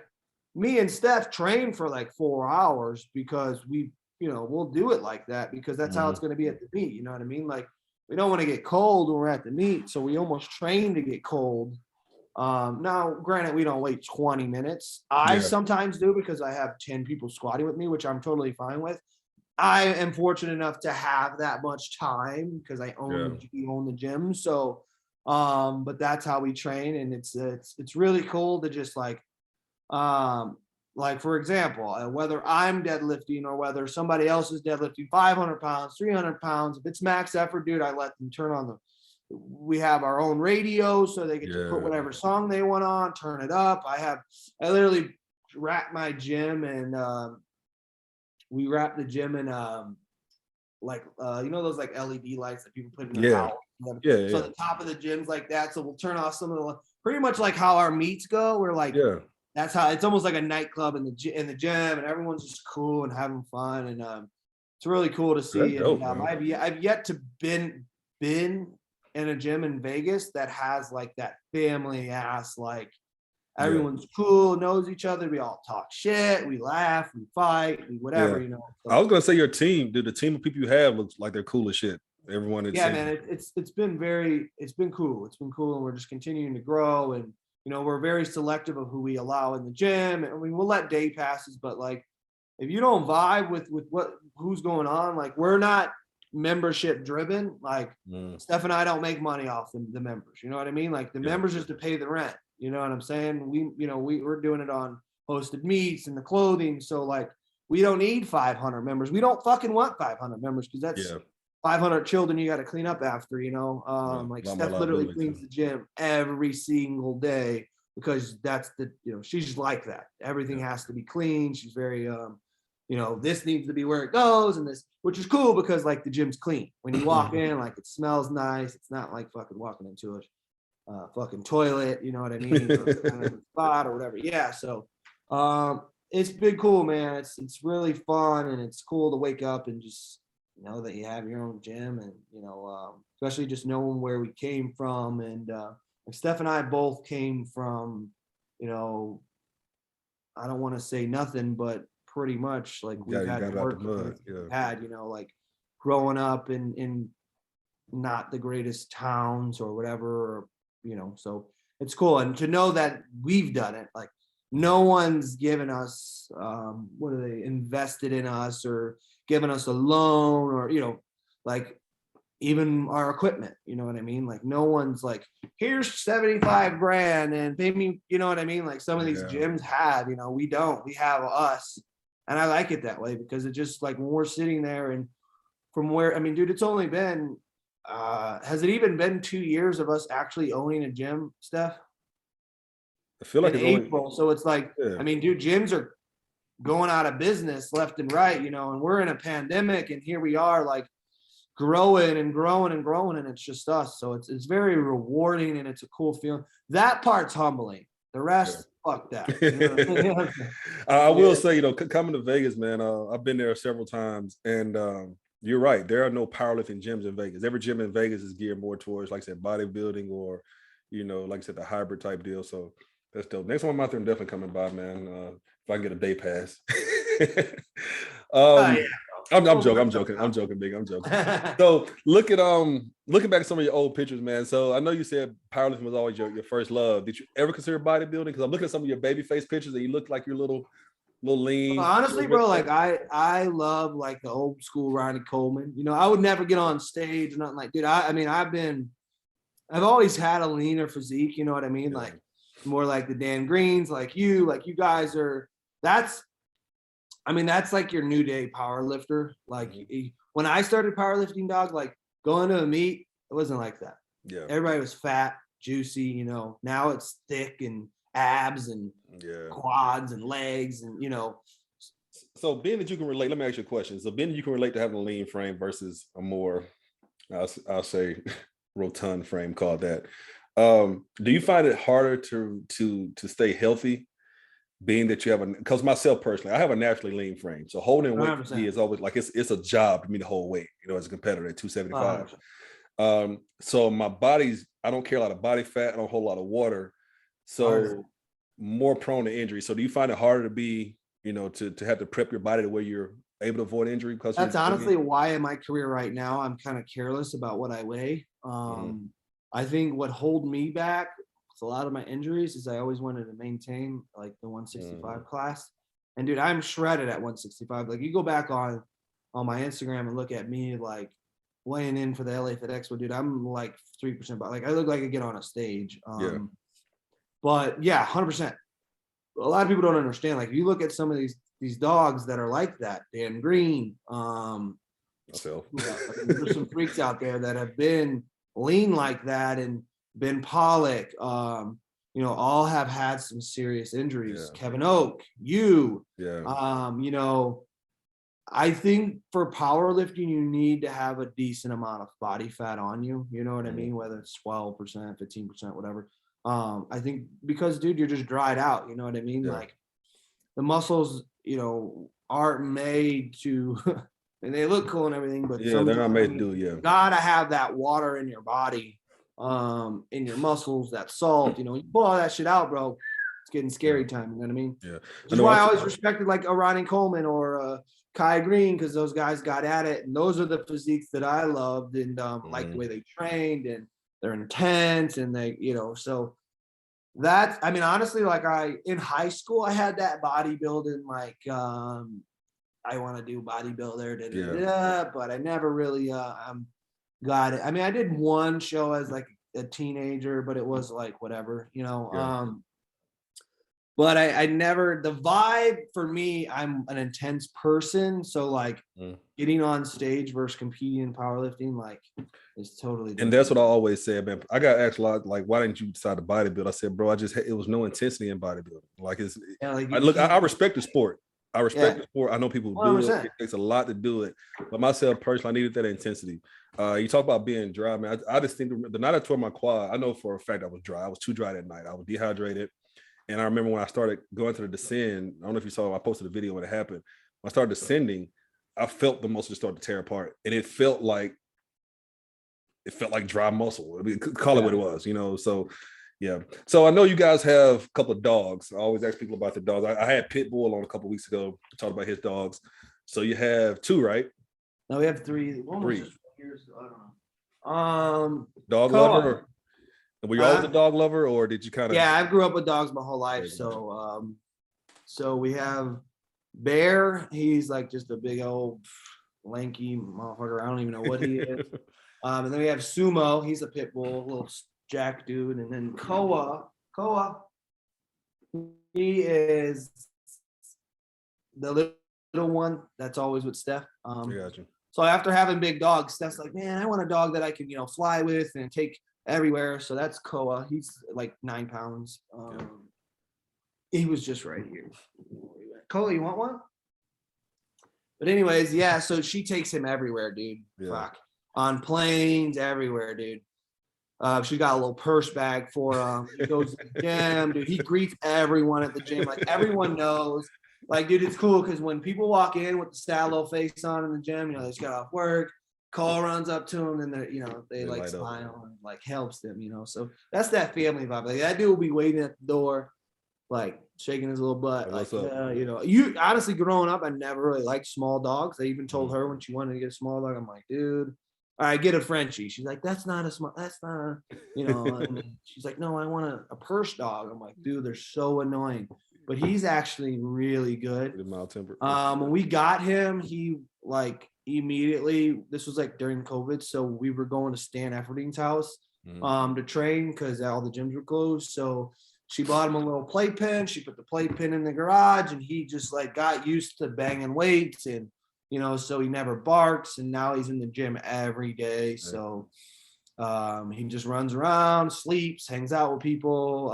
me and Steph train for like 4 hours because we'll do it like that because that's how it's going to be at the meet. You know what I mean? Like we don't want to get cold when we're at the meet. So we almost train to get cold. Now, granted, we don't wait 20 minutes. I sometimes do because I have 10 people squatting with me, which I'm totally fine with. I am fortunate enough to have that much time because I own the gym. So, but that's how we train, and it's really cool to just like for example, whether I'm deadlifting or whether somebody else is deadlifting 500 pounds, 300 pounds, if it's max effort, dude, I let them turn on we have our own radio so they get to put whatever song they want on, turn it up. I literally wrap my gym and we wrap the gym in those like LED lights that people put in their house. So the top of the gym's like that. So we'll turn off some of the pretty much like how our meets go. We're like that's how it's almost like a nightclub in the gym, and everyone's just cool and having fun, and it's really cool to see. Dope, and I've yet to been in a gym in Vegas that has like that family ass, like everyone's cool, knows each other. We all talk shit, we laugh, we fight, we whatever, you know. So, I was gonna say your team, dude, the team of people you have looks like they're cool as shit. Everyone man, it's been cool. It's been cool, and we're just continuing to grow, and we're very selective of who we allow in the gym. And we'll let day passes, but like if you don't vibe with who's going on, like we're not membership driven. Like Steph and I don't make money off the members. You know what I mean? Like the members just to pay the rent. You know what I'm saying? We're doing it on hosted meets and the clothing. So like we don't need 500 members. We don't fucking want 500 members because that's 500 children you got to clean up after. Like Steph literally cleans the gym every single day because that's she's like that. Everything has to be clean. She's very this needs to be where it goes, and this, which is cool because like the gym's clean. When you walk in, like it smells nice. It's not like fucking walking into a fucking toilet, you know what I mean? Or spot or whatever. Yeah. So it's been cool, man. It's really fun, and it's cool to wake up and just know that you have your own gym, and especially just knowing where we came from. And Steph and I both came from, I don't want to say nothing, but pretty much like we've had work like growing up in not the greatest towns or whatever, so it's cool. And to know that we've done it, like no one's given us invested in us or given us a loan or like even our equipment, you know what I mean? Like no one's like, here's 75 grand and pay me, you know what I mean? Like some of these gyms have, we don't. We have us. And I like it that way because it just like when we're sitting there and from where, I mean, dude, it's only been, has it even been 2 years of us actually owning a gym, Steph? I feel like in it's April. So it's like, I mean, dude, gyms are going out of business left and right, and we're in a pandemic and here we are like growing and growing and growing, and it's just us. So it's very rewarding and it's a cool feeling. That part's humbling. The rest, fuck that. I will say, coming to Vegas, man, I've been there several times, and you're right. There are no powerlifting gyms in Vegas. Every gym in Vegas is geared more towards, like I said, bodybuilding or, like I said, the hybrid type deal. So that's dope. Next time I'm out there, I'm definitely coming by, man. If I can get a day pass. I'm joking, big. I'm joking. So looking back at some of your old pictures, man. So I know you said powerlifting was always your first love. Did you ever consider bodybuilding? Because I'm looking at some of your baby face pictures and you look like you're little lean. Honestly, bro, like I love like the old school Ronnie Coleman. I would never get on stage or nothing like, dude. I've always had a leaner physique. You know what I mean? Like more like the Dan Greens, like you guys are. That's like your new day power lifter. Like when I started powerlifting, dog, like going to a meet, it wasn't like that. Yeah. Everybody was fat, juicy, now it's thick and abs and quads and legs and, So being that you can relate, let me ask you a question. So being that you can relate to having a lean frame versus a more, I'll say rotund frame, called that. Do you find it harder to stay healthy? Being that you have because myself personally, I have a naturally lean frame. So holding weight for me is always like, it's a job for me to hold weight, as a competitor at 275. So my body's, I don't carry a lot of body fat. I don't hold a lot of water. So Harder. more prone to injury. So do you find it harder to be, to have to prep your body to where you're able to avoid injury? Because That's honestly why in my career right now, I'm kind of careless about what I weigh. I think what hold me back with a lot of my injuries is I always wanted to maintain like the 165 class. And dude, I'm shredded at 165. Like you go back on my Instagram and look at me like weighing in for the LA Fit Expo, dude, I'm like 3%, but like I look like I get on a stage. But yeah, 100%. A lot of people don't understand. Like if you look at some of these dogs that are like that, Dan Green, there's some freaks out there that have been lean like that, and Ben Pollock, all have had some serious injuries. Yeah. Kevin Oak, I think for powerlifting, you need to have a decent amount of body fat on you. You know what I mean? Whether it's 12%, 15%, whatever. I think because, dude, you're just dried out. You know what I mean? Yeah. Like the muscles, aren't made to, and they look cool and everything, but they're not made to do it. You gotta have that water in your body, in your muscles, that salt. You pull all that shit out, bro. It's getting scary time. You know what I mean? Yeah. Which is why I always respected like a Ronnie Coleman or Kai Green, because those guys got at it, and those are the physiques that I loved, and like the way they trained, and they're intense, and they, so that, I mean, honestly, like in high school, I had that bodybuilding, like, I want to do bodybuilder, but I never really got it. I mean, I did one show as like a teenager, but it was like whatever, but I never, the vibe for me, I'm an intense person. So like getting on stage versus competing in powerlifting, like is totally different. And that's what I always say, man. I got asked a lot, like, why didn't you decide to bodybuild? I said, bro, it was no intensity in bodybuilding. Like I respect the sport. I respect the sport. I know people do 100%. It takes a lot to do it. But myself personally, I needed that intensity. You talk about being dry, man. I just think the night I tore my quad, I know for a fact I was dry. I was too dry that night. I was dehydrated. And I remember when I started going to the descend, I don't know if you saw, I posted a video when it happened. When I started descending, I felt the muscle just start to tear apart. And it felt like dry muscle. I mean, call it what it was, so yeah. So I know you guys have a couple of dogs. I always ask people about the dogs. I had Pitbull on a couple of weeks ago, talked about his dogs. So you have 2, right? No, we have 3. 3 years, I don't know. Dog lover? Were you always a dog lover, or did you kind of? Yeah, I grew up with dogs my whole life. So we have Bear. He's like just a big old lanky motherfucker. I don't even know what he is. And then we have Sumo. He's a pit bull, a little jack dude. And then Koa, he is the little one that's always with Steph. I got you. So after having big dogs, Steph's like, man, I want a dog that I can, fly with and take everywhere. So that's Koa. He's like 9 pounds. He was just right here. Koa, you want one? But anyways, yeah, so she takes him everywhere, dude. Fuck. On planes, everywhere, dude. She got a little purse bag for him. He goes to the gym, dude. He greets everyone at the gym. Like everyone knows. Like, dude, it's cool because when people walk in with the sad little face on in the gym, they just got off work. Cole runs up to him, and they like smile and like helps them, So that's that family vibe. Like that dude will be waiting at the door, like shaking his little butt. Like, you honestly growing up, I never really liked small dogs. I even told her when she wanted to get a small dog, I'm like, dude, all right, get a Frenchie. She's like, that's not a, and she's like, no, I want a purse dog. I'm like, dude, they're so annoying. But he's actually really good. Mild-tempered. When we got him, he like immediately, this was like during COVID, so we were going to Stan Efferding's house to train because all the gyms were closed. So she bought him a little playpen. She put the playpen in the garage, and he just like got used to banging weights, and so he never barks. And now he's in the gym every day. So he just runs around, sleeps, hangs out with people,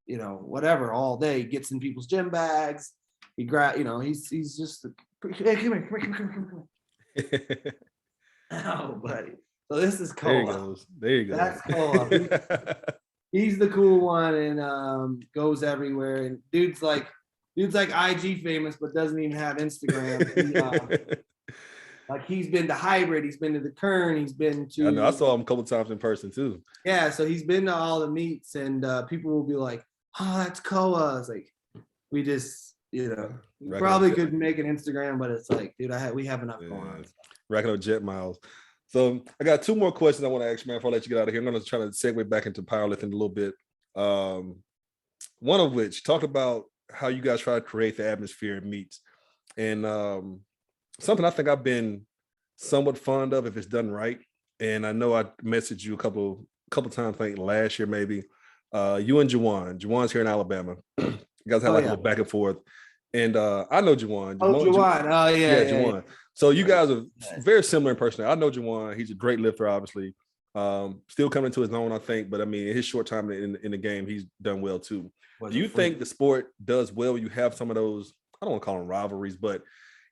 whatever all day. Gets in people's gym bags. He he's just hey, come here. Oh, buddy. So this is Kola. There you go. That's Kola. He's the cool one, and goes everywhere. And dude's like IG famous, but doesn't even have Instagram. Like he's been to Hybrid, he's been to the Kern, he's been to. I know. I saw him a couple times in person too. Yeah, so he's been to all the meets, and people will be like, "Oh, that's Koa." It's like we just, probably could make an Instagram, but it's like, dude, we have enough going on. Racking up jet miles. So I got two more questions I want to ask you, man, before I let you get out of here. I'm going to try to segue back into powerlifting a little bit. One of which, talk about how you guys try to create the atmosphere in meets. And something I think I've been somewhat fond of if it's done right. And I know I messaged you a couple times, I think last year maybe. You and Juwan. Juwan's here in Alabama. You guys have a little back and forth. And I know Juwan. Juwan. Oh, yeah. Juwan. So you guys are very similar in personality. I know Juwan. He's a great lifter, obviously. Still coming to his own, I think. But I mean, in his short time in the game, he's done well too. Do you think the sport does well? You have some of those, I don't want to call them rivalries, but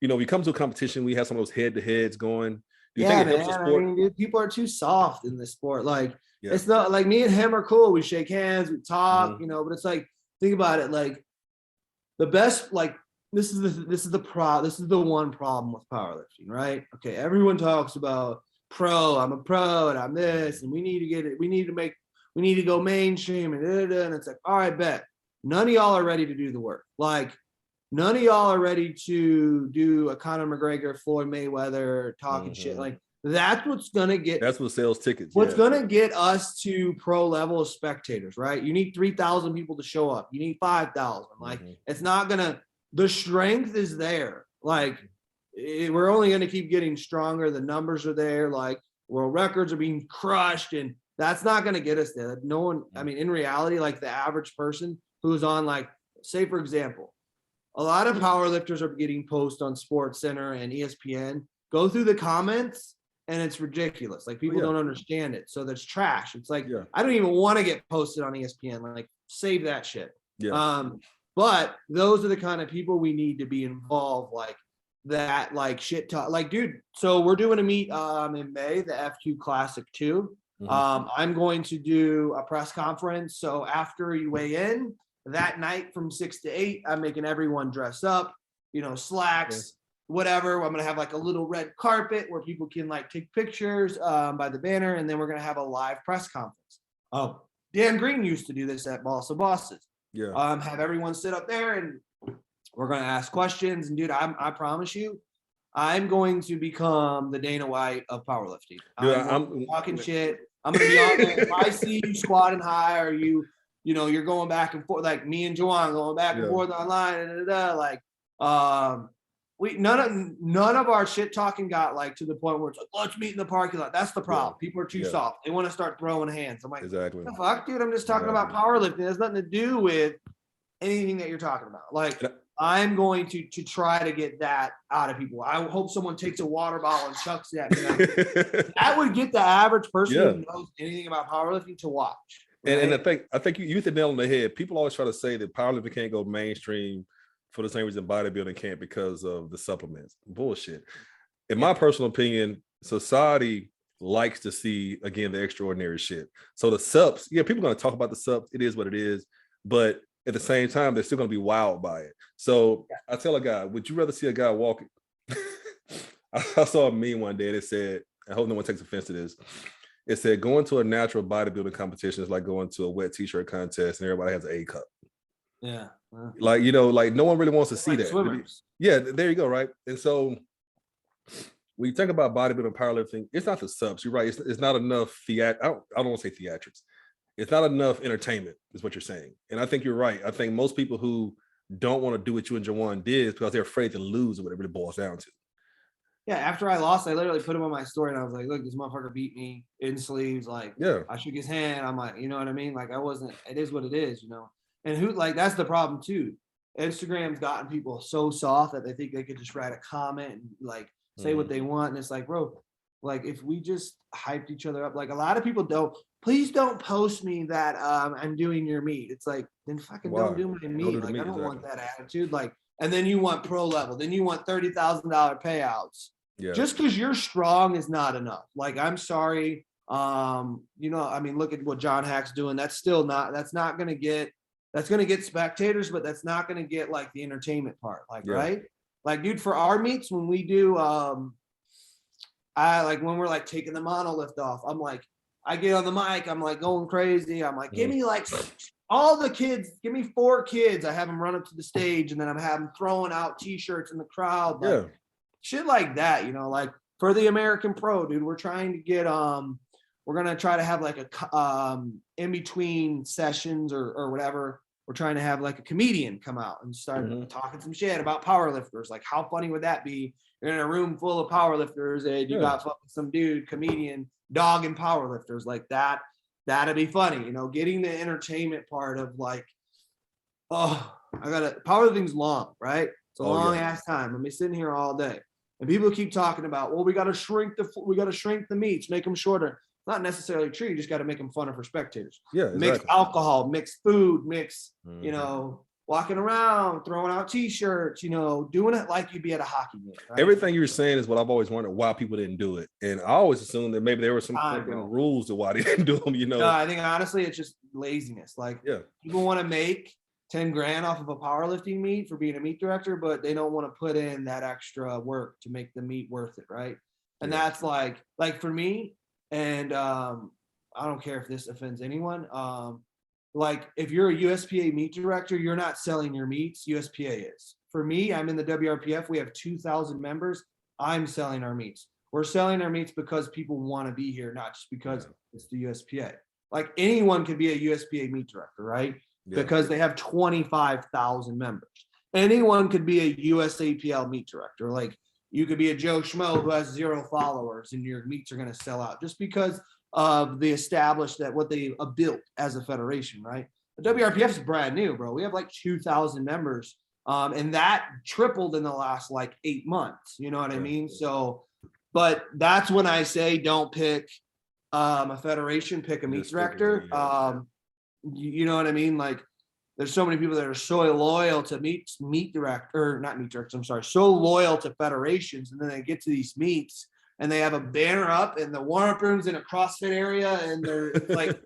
we come to a competition, we have some of those head-to-heads going. Do you think it helps the sport? I mean, dude, people are too soft in this sport. Like, it's not like me and him are cool. We shake hands, we talk, but it's like, think about it. Like the best, like this is the one problem with powerlifting, right? Okay. Everyone talks about I'm a pro and I'm this, and we need to get it. We need to go mainstream and it's like, all right, bet. None of y'all are ready to do the work. Like, none of y'all are ready to do a Conor McGregor, Floyd Mayweather talking shit. Like, that's what's gonna get. That's what sells tickets. What's gonna get us to pro level of spectators, right? You need 3,000 people to show up. You need 5,000. Like, it's not gonna. The strength is there. Like, we're only gonna keep getting stronger. The numbers are there. Like, world records are being crushed, and that's not gonna get us there. No one. I mean, in reality, like the average person who's on, like, say for example, a lot of powerlifters are getting posts on SportsCenter and ESPN. Go through the comments, and it's ridiculous. Like, people don't understand it. So that's trash. It's like, I don't even want to get posted on ESPN. Like, save that shit. Yeah. But those are the kind of people we need to be involved, like that, like shit talk. Like, dude, so we're doing a meet in May, the FQ Classic 2. I'm going to do a press conference. So after you weigh in, that night from 6 to 8, I'm making everyone dress up, slacks, whatever. I'm going to have like a little red carpet where people can like take pictures by the banner. And then we're going to have a live press conference. Oh, Dan Green used to do this at Boss of Bosses. Yeah. Have everyone sit up there and we're going to ask questions. And dude, I promise you, I'm going to become the Dana White of powerlifting. I'm talking shit. I'm going to be on there. If I see you squatting high, or you're going back and forth, like me and Juwan going back and forth online, like, none of our shit talking got like to the point where it's like, let's meet in the parking lot. That's the problem. People are too soft. They want to start throwing hands. I'm like, exactly. What the fuck, dude? I'm just talking about powerlifting. It has nothing to do with anything that you're talking about. Like, I'm going to try to get that out of people. I hope someone takes a water bottle and chucks it at me. That would get the average person who knows anything about powerlifting to watch. Right? And I think you hit the nail on the head. People always try to say that powerlifting can't go mainstream for the same reason bodybuilding can't, because of the supplements. Bullshit. In my personal opinion, society likes to see, again, the extraordinary shit. So the subs, people are going to talk about the subs. It is what it is. But at the same time, they're still going to be wowed by it. So I tell a guy, would you rather see a guy walking? I saw a meme one day that said, I hope no one takes offense to this. It said, going to a natural bodybuilding competition is like going to a wet t-shirt contest and everybody has an A cup. Yeah. Like, like no one really wants to see that. Swimmers. Yeah, there you go, right? And so when you think about bodybuilding, powerlifting, it's not the subs. You're right. It's not enough I don't want to say theatrics. It's not enough entertainment, is what you're saying. And I think you're right. I think most people who don't want to do what you and Jawan did is because they're afraid to lose, or whatever it boils down to. Yeah, after I lost, I literally put him on my story and I was like, look, this motherfucker beat me in sleeves. Like, I shook his hand. I'm like, you know what I mean? Like, it is what it is, And that's the problem too. Instagram's gotten people so soft that they think they could just write a comment and like say what they want. And it's like, bro, like if we just hyped each other up, like a lot of people please don't post me that I'm doing your meet. It's like, then fucking don't do my meet. Like, I don't want that attitude. Like, and then you want pro level, then you want $30,000 payouts. Yeah. Just because you're strong is not enough. Like, I'm sorry. I mean, look at what John Hack's doing. That's going to get spectators, but that's not going to get like the entertainment part. Like, right? Like, dude, for our meets, when we do, I like when we're like taking the monolift off, I'm like, I get on the mic, I'm like going crazy. I'm like, give me like all the kids, give me 4 kids. I have them run up to the stage, and then I'm having throwing out t-shirts in the crowd, like shit like that, you know, like for the American Pro, dude, we're trying to get we're gonna try to have like a in between sessions or whatever. We're trying to have like a comedian come out and start talking some shit about powerlifters. Like, how funny would that be? You're in a room full of powerlifters and you got some dude, comedian, dogging powerlifters like that. That'd be funny, you know, getting the entertainment part of like, oh, powerlifting's long, right? It's a long ass time. I'm sitting here all day. And people keep talking about, well, we got to shrink the meats, make them shorter. Not necessarily true. You just got to make them funner for spectators. Yeah, exactly. Mix alcohol, mix food, you know, walking around, throwing out t-shirts, you know, doing it like you'd be at a hockey game. Right? Everything you're saying is what I've always wondered why people didn't do it. And I always assumed that maybe there were some rules to why they didn't do them, you know. No, I think honestly, it's just laziness. Like people want to make 10 grand off of a powerlifting meet for being a meet director, but they don't want to put in that extra work to make the meet worth it. Right. And that's like for me, and I don't care if this offends anyone. Like if you're a USPA meet director, you're not selling your meets. USPA is. For me, I'm in the WRPF. We have 2,000 members. I'm selling our meets. We're selling our meets because people want to be here, not just because it's the USPA. Like anyone could be a USPA meet director, right? Because they have 25,000 members. Anyone could be a USAPL meet director. Like you could be a Joe Schmo who has 0 followers and your meets are going to sell out just because of the established that what they built as a federation, right? The WRPF is brand new, bro. We have like 2,000 members. And that tripled in the last like 8 months. You know what I mean? So, but that's when I say don't pick a federation, pick a meet director. You know what I mean? Like there's so many people that are so loyal to so loyal to federations, and then they get to these meets and they have a banner up in the warm-up rooms in a CrossFit area, and they're like,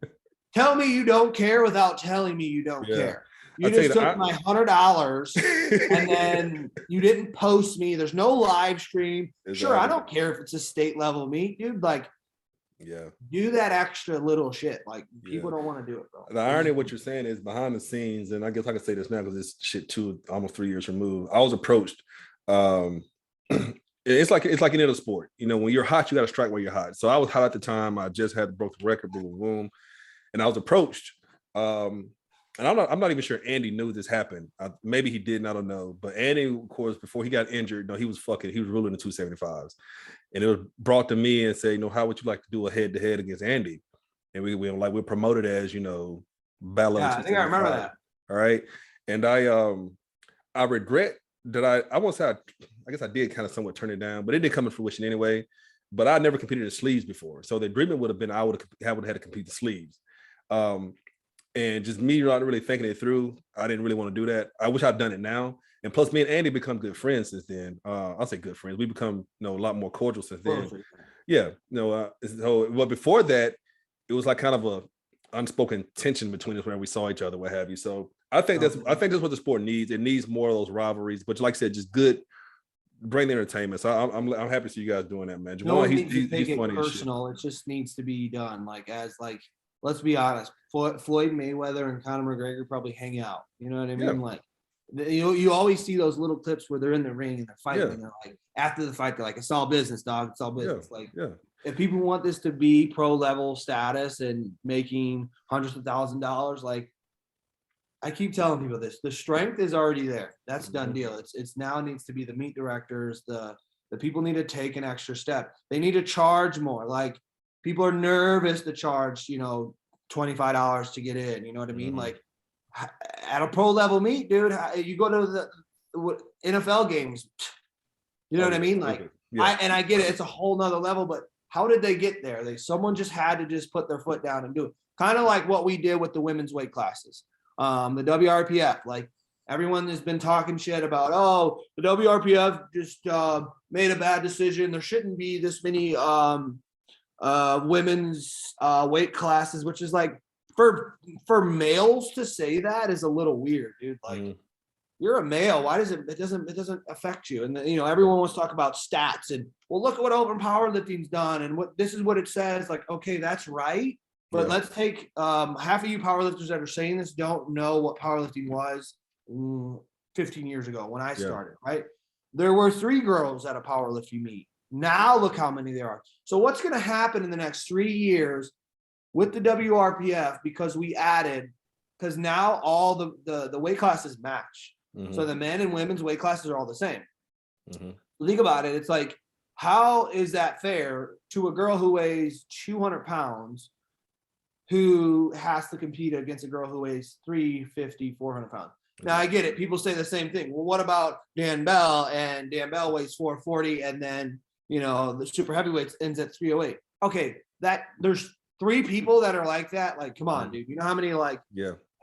tell me you don't care without telling me you don't care. You just took my $100 and then you didn't post me. There's no live stream. Exactly. Sure, I don't care if it's a state level meet, dude. Like, do that extra little shit. Like people don't want to do it, bro. The irony of what you're saying is behind the scenes, and I guess I can say this now because this shit almost 3 years removed. I was approached. It's like any other sport. You know, when you're hot, you got to strike while you're hot. So I was hot at the time. I just had broke the record, boom, boom, and I was approached. And I'm not even sure Andy knew this happened. Maybe he didn't. I don't know. But Andy, of course, before he got injured, he was ruling the 275s. And it was brought to me and said, how would you like to do a head-to-head against Andy? And we're promoted as, battle. Yeah, I think I remember that. All right. And I regret that I won't say I guess I did kind of somewhat turn it down, but it didn't come to fruition anyway. But I never competed in sleeves before. So the agreement would have been I would have had to compete the sleeves. And just me not really thinking it through, I didn't really want to do that. I wish I'd done it now. And plus, me and Andy become good friends since then. I'll say good friends. We become a lot more cordial since then. Yeah. But before that, it was like kind of a unspoken tension between us whenever we saw each other, what have you. So I think that's what the sport needs. It needs more of those rivalries. But like I said, just good, bring the entertainment. So I'm happy to see you guys doing that, man. Jamal, he's funny personal. It just needs to be done let's be honest. Floyd Mayweather and Conor McGregor probably hang out. You know what I mean? Yeah. Like, you always see those little clips where they're in the ring and they're fighting. And they're like, after the fight, they're like, it's all business, dog. It's all business. If people want this to be pro level status and making hundreds of $1,000s, like I keep telling people this, the strength is already there. That's done deal. It's now needs to be the meet directors. The people need to take an extra step. They need to charge more. Like, people are nervous to charge, $25 to get in. You know what I mean? Like at a pro level meet, dude, you go to the NFL games. You know what I mean? Like, I get it. It's a whole nother level, but how did they get there? Someone just had to just put their foot down and do it. Kind of like what we did with the women's weight classes. The WRPF, like everyone has been talking shit about, the WRPF just made a bad decision. There shouldn't be this many women's weight classes, which is like for males to say that is a little weird, dude. Like you're a male. Why does it doesn't affect you? And you know, everyone wants to talk about stats and, well, look at what open powerlifting's done and this is what it says. Like, okay, that's right. But let's take half of you powerlifters that are saying this don't know what powerlifting was 15 years ago when I started, right? There were 3 girls at a powerlifting meet. Now look how many there are. So what's going to happen in the next 3 years with the WRPF, because now all the weight classes match. So the men and women's weight classes are all the same. Think about it. It's like, how is that fair to a girl who weighs 200 pounds who has to compete against a girl who weighs 350, 400 pounds? Now, I get it. People say the same thing. Well, what about Dan Bell? And Dan Bell weighs 440, and then, you know, the super heavyweights ends at 308. Okay, there's 3 people that are like that. Like, come on, dude. You know how many, like,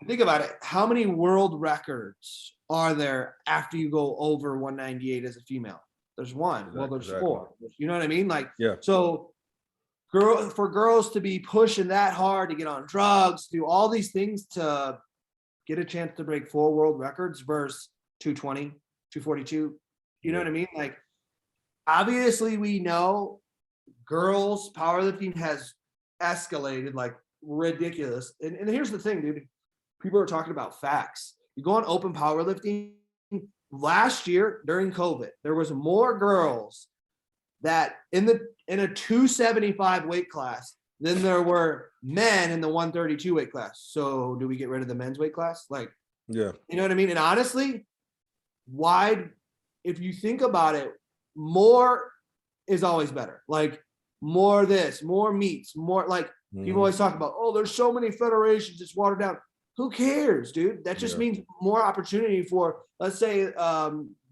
think about it. How many world records are there after you go over 198 as a female? There's 1. Well, there's 4. You know what I mean? Like, so for girls to be pushing that hard to get on drugs, do all these things to get a chance to break 4 world records versus 220, 242. You know what I mean? Like, obviously we know girls powerlifting has escalated like ridiculous. And here's the thing, dude. People are talking about facts. You go on open powerlifting. Last year during COVID, there was more girls that in a 275 weight class than there were men in the 132 weight class. So do we get rid of the men's weight class? Like, you know what I mean? And honestly, if you think about it, more is always better. Like, more this, more meets, more, like, people always talk about, oh, there's so many federations, it's watered down. Who cares, dude? That just means more opportunity for, let's say,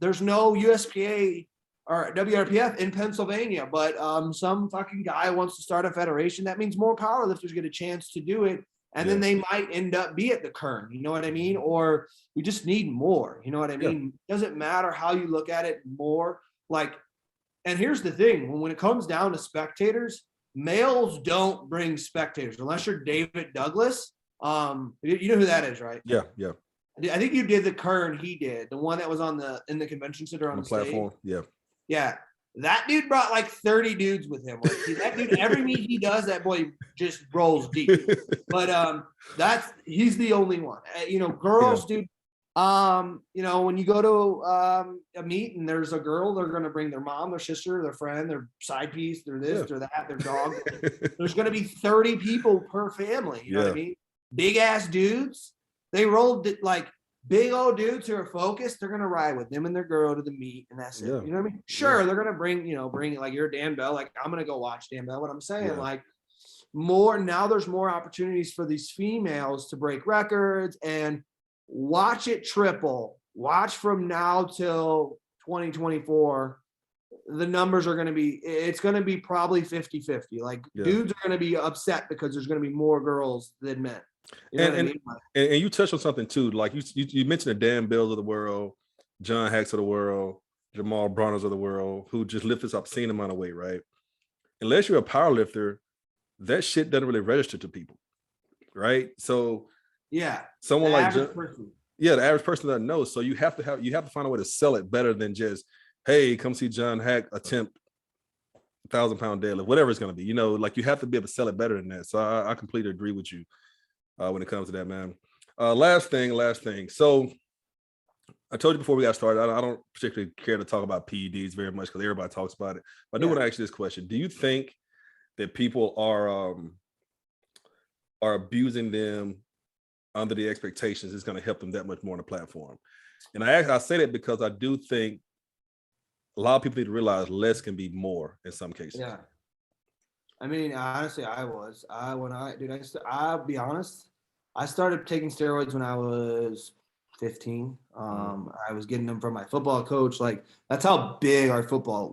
there's no USPA or WRPF in Pennsylvania, but some fucking guy wants to start a federation. That means more powerlifters get a chance to do it, and then they might end up be at the Kern. You know what I mean? Or we just need more. You know what I mean? Doesn't matter how you look at it. More like, and here's the thing: when it comes down to spectators, males don't bring spectators unless you're David Douglas. You know who that is, right? Yeah. I think you did the Kern. He did the one that was in the convention center on the platform. Stage. Yeah. That dude brought like 30 dudes with him. Like, that dude, every meet he does, that boy just rolls deep. But he's the only one. You know, girls, dude. You know, when you go to a meet and there's a girl, they're gonna bring their mom, their sister, their friend, their side piece, their this, their that, their dog. There's gonna be 30 people per family. You know what I mean? Big ass dudes. They rolled like big old dudes who are focused. They're gonna ride with them and their girl to the meet, and that's it. You know what I mean? Sure, they're gonna bring like you're Dan Bell. Like, I'm gonna go watch Dan Bell. What I'm saying, like, there's more opportunities for these females to break records and watch it triple. Watch from now till 2024. The numbers are going to be, it's going to be probably 50-50. Like, dudes are going to be upset because there's going to be more girls than men. You know what I mean? And you touched on something too. Like, you mentioned the Dan Bills of the world, John Hacks of the world, Jamal Broners of the world, who just lift this obscene amount of weight, right? Unless you're a powerlifter, that shit doesn't really register to people, right? So someone like the average person doesn't know. So you have to find a way to sell it better than just, hey, come see John Hack attempt 1,000-pound deadlift, whatever it's going to be. You know, like, you have to be able to sell it better than that. So I completely agree with you when it comes to that, man. Last thing. So I told you before we got started, I don't particularly care to talk about PEDs very much because everybody talks about it. But I do want to ask you this question. Do you think that people are abusing them under the expectations it's going to help them that much more on the platform? And I say that because I do think a lot of people need to realize less can be more in some cases. Yeah. I mean, honestly, I'll be honest. I started taking steroids when I was 15. I was getting them from my football coach. Like, that's how big our football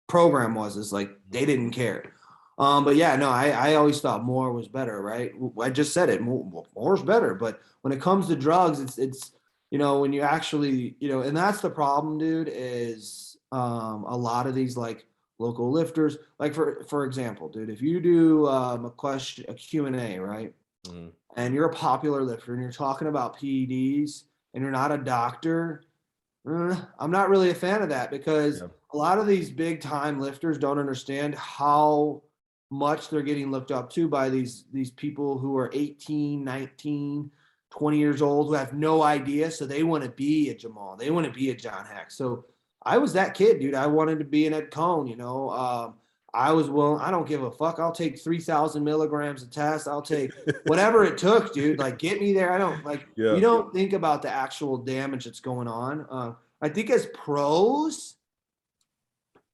program was. Is like, they didn't care. But yeah, no, I always thought more was better, right? I just said it, more is better. But when it comes to drugs, it's you know, when you actually, you know, and that's the problem, dude, is a lot of these like local lifters, like for example, dude, if you do a Q&A, right? And you're a popular lifter and you're talking about PEDs and you're not a doctor, I'm not really a fan of that, because a lot of these big time lifters don't understand how much they're getting looked up to by these people who are 18, 19, 20 years old, who have no idea. So they want to be a Jamal. They want to be a John Hack. So I was that kid, dude. I wanted to be an Ed Cohn, you know. I was willing. I don't give a fuck. I'll take 3,000 milligrams of test. I'll take whatever it took, dude. Like, get me there. I don't we don't think about the actual damage that's going on. I think as pros,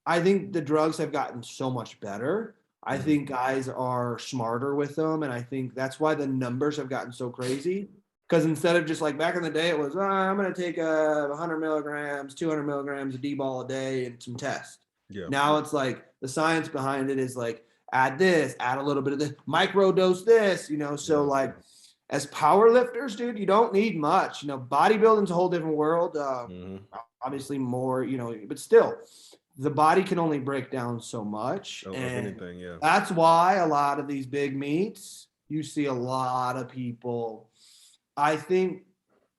I think the drugs have gotten so much better. I think guys are smarter with them. And I think that's why the numbers have gotten so crazy. Because instead of just like back in the day, it was, I'm going to take 100 milligrams, 200 milligrams of D-ball a day and some tests. Yeah. Now it's like the science behind it is like, add this, add a little bit of this, micro dose this, you know? So like as power lifters, dude, you don't need much, you know. Bodybuilding's a whole different world. Obviously more, you know, but still the body can only break down so much. And that's why a lot of these big meets, you see a lot of people. I think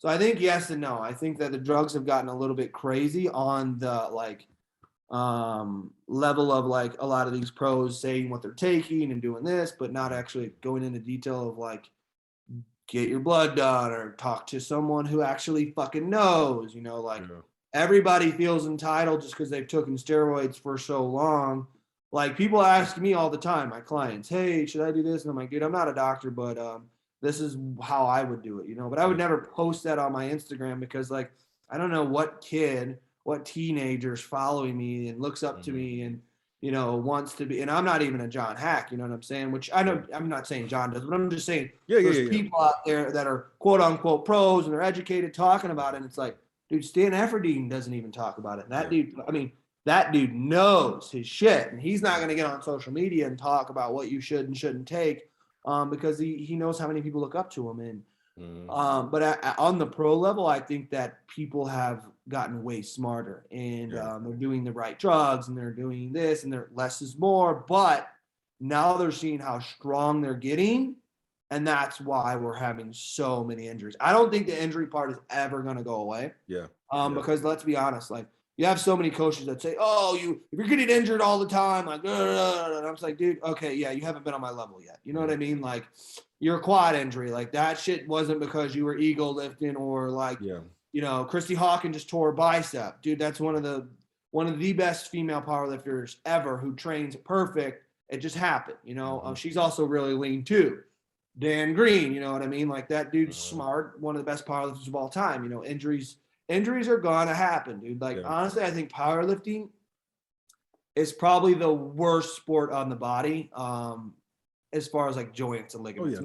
yes and no. I think that the drugs have gotten a little bit crazy on the like level of like a lot of these pros saying what they're taking and doing this, but not actually going into detail of like, get your blood done or talk to someone who actually fucking knows, you know, like everybody feels entitled just because they've taken steroids for so long. Like people ask me all the time, my clients, hey, should I do this? And I'm like, dude, I'm not a doctor, but this is how I would do it, you know. But I would never post that on my Instagram because like, I don't know what teenager's following me and looks up to me and, you know, wants to be, and I'm not even a John Hack, you know what I'm saying? Which I know, I'm not saying John does, but I'm just saying there's people out there that are quote unquote pros and they're educated talking about it. And it's like, dude, Stan Efferdine doesn't even talk about it. And that dude, I mean, that dude knows his shit, and he's not going to get on social media and talk about what you should and shouldn't take because he knows how many people look up to him. And but on the pro level, I think that people have gotten way smarter, and they're doing the right drugs, and they're doing this, and they're less is more. But now they're seeing how strong they're getting, and that's why we're having so many injuries. I don't think the injury part is ever going to go away. Because let's be honest, like you have so many coaches that say, "Oh, if you're getting injured all the time," like, and I'm just like, dude, okay, yeah, you haven't been on my level yet. You know what I mean? Like your quad injury, like that shit wasn't because you were ego lifting or like, you know, Christy Hawkins just tore her bicep, dude. That's one of the best female powerlifters ever who trains perfect. It just happened, you know. She's also really lean too. Dan Green, you know what I mean? Like that dude's smart, one of the best powerlifters of all time. You know, injuries are gonna happen, dude. Like honestly, I think powerlifting is probably the worst sport on the body, as far as like joints and ligaments. I'm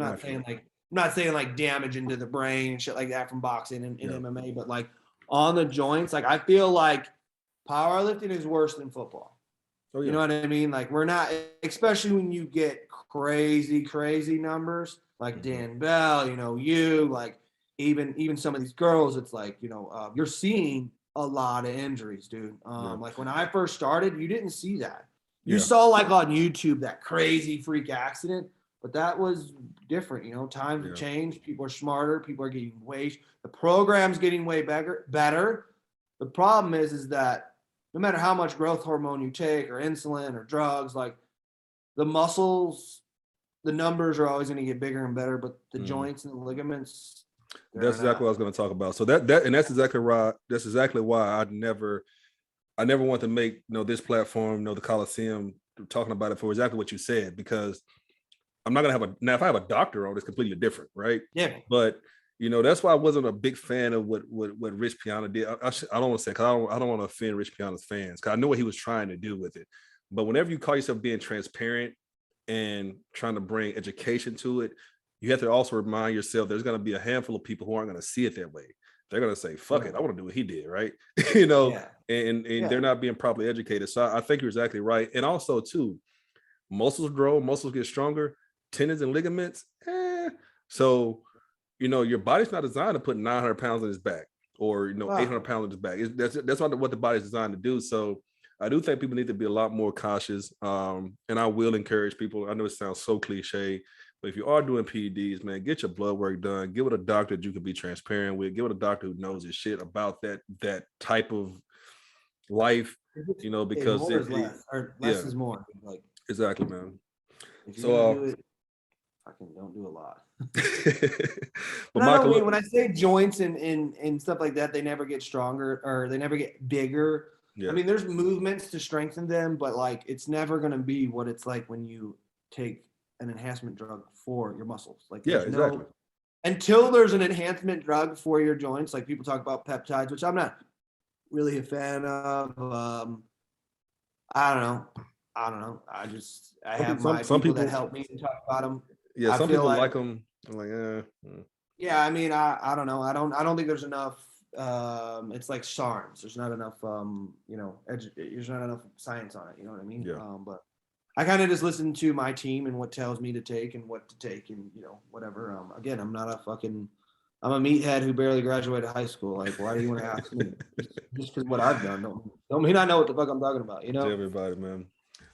not saying like damage into the brain and shit like that from boxing and MMA, but like on the joints, like I feel like powerlifting is worse than football. You know what I mean? Like we're not, especially when you get crazy numbers like Dan Bell, you know, like even some of these girls, it's like, you know, you're seeing a lot of injuries, dude. Like when I first started, you didn't see that. You saw like on YouTube that crazy freak accident, but that was different. You know, times have changed. People are smarter. People are getting the program's getting way better. The problem is that no matter how much growth hormone you take or insulin or drugs, like the muscles, the numbers are always going to get bigger and better, but the joints and the ligaments. That's exactly what I was going to talk about. So that's exactly why I never want to make, you know, this platform, you know, the Colosseum, talking about it for exactly what you said, because I'm not going to have now if I have a doctor on, it's completely different, right? Yeah. But you know, that's why I wasn't a big fan of what Rich Piana did. I don't want to say, because I don't want to offend Rich Piana's fans, because I know what he was trying to do with it. But whenever you call yourself being transparent and trying to bring education to it, you have to also remind yourself there's going to be a handful of people who aren't going to see it that way. They're going to say, fuck it, I want to do what he did, right? You know, and they're not being properly educated. So I think you're exactly right. And also, too, muscles grow, muscles get stronger, tendons and ligaments. So, you know, your body's not designed to put 900 pounds on his back or, you know, 800 pounds on his back. That's not what the body's designed to do. So I do think people need to be a lot more cautious. And I will encourage people. I know it sounds so cliche, But if you are doing PEDs, man, get your blood work done. Get with a doctor that you can be transparent with. Get with a doctor who knows his shit about that type of life, because more is less, or less is more. Like, exactly, man. if you're gonna do it, fucking don't do a lot. But I Michael, don't mean, when I say joints and stuff like that, they never get stronger or they never get bigger. yeah. I mean, there's movements to strengthen them, but like it's never gonna be what it's like when you take an enhancement drug for your muscles. Like, yeah, exactly. Until there's an enhancement drug for your joints, like people talk about peptides, which I'm not really a fan of. I don't know. I have my people that help me talk about them. Yeah, some people like them. I'm like, yeah, I mean, I don't know. I don't think there's enough. It's like SARMs. There's not enough. There's not enough science on it. You know what I mean? Yeah. But I kind of just listen to my team and what tells me to take and what to take, and whatever. Again, I'm not a fucking. I'm a meathead who barely graduated high school. Like, why do you want to ask me? Just because what I've done don't mean I know what the fuck I'm talking about. To everybody, man.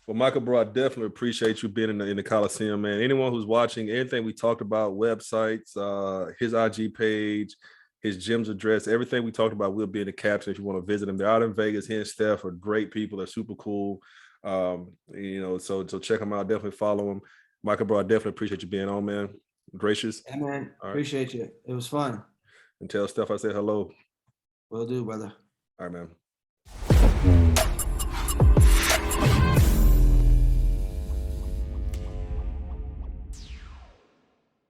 Well, Michael, bro, I definitely appreciate you being in the Colosseum, man. Anyone who's watching, anything we talked about, websites, his IG page, his gym's address, everything we talked about will be in the caption if you want to visit them. They're out in Vegas. He and Steph are great people. They're super cool. So check them out. Definitely follow them. Michael, bro, I definitely appreciate you being on, man. Gracious. Yeah, man. Appreciate you. It was fun. And tell Steph I said hello. Will do, brother. All right, man.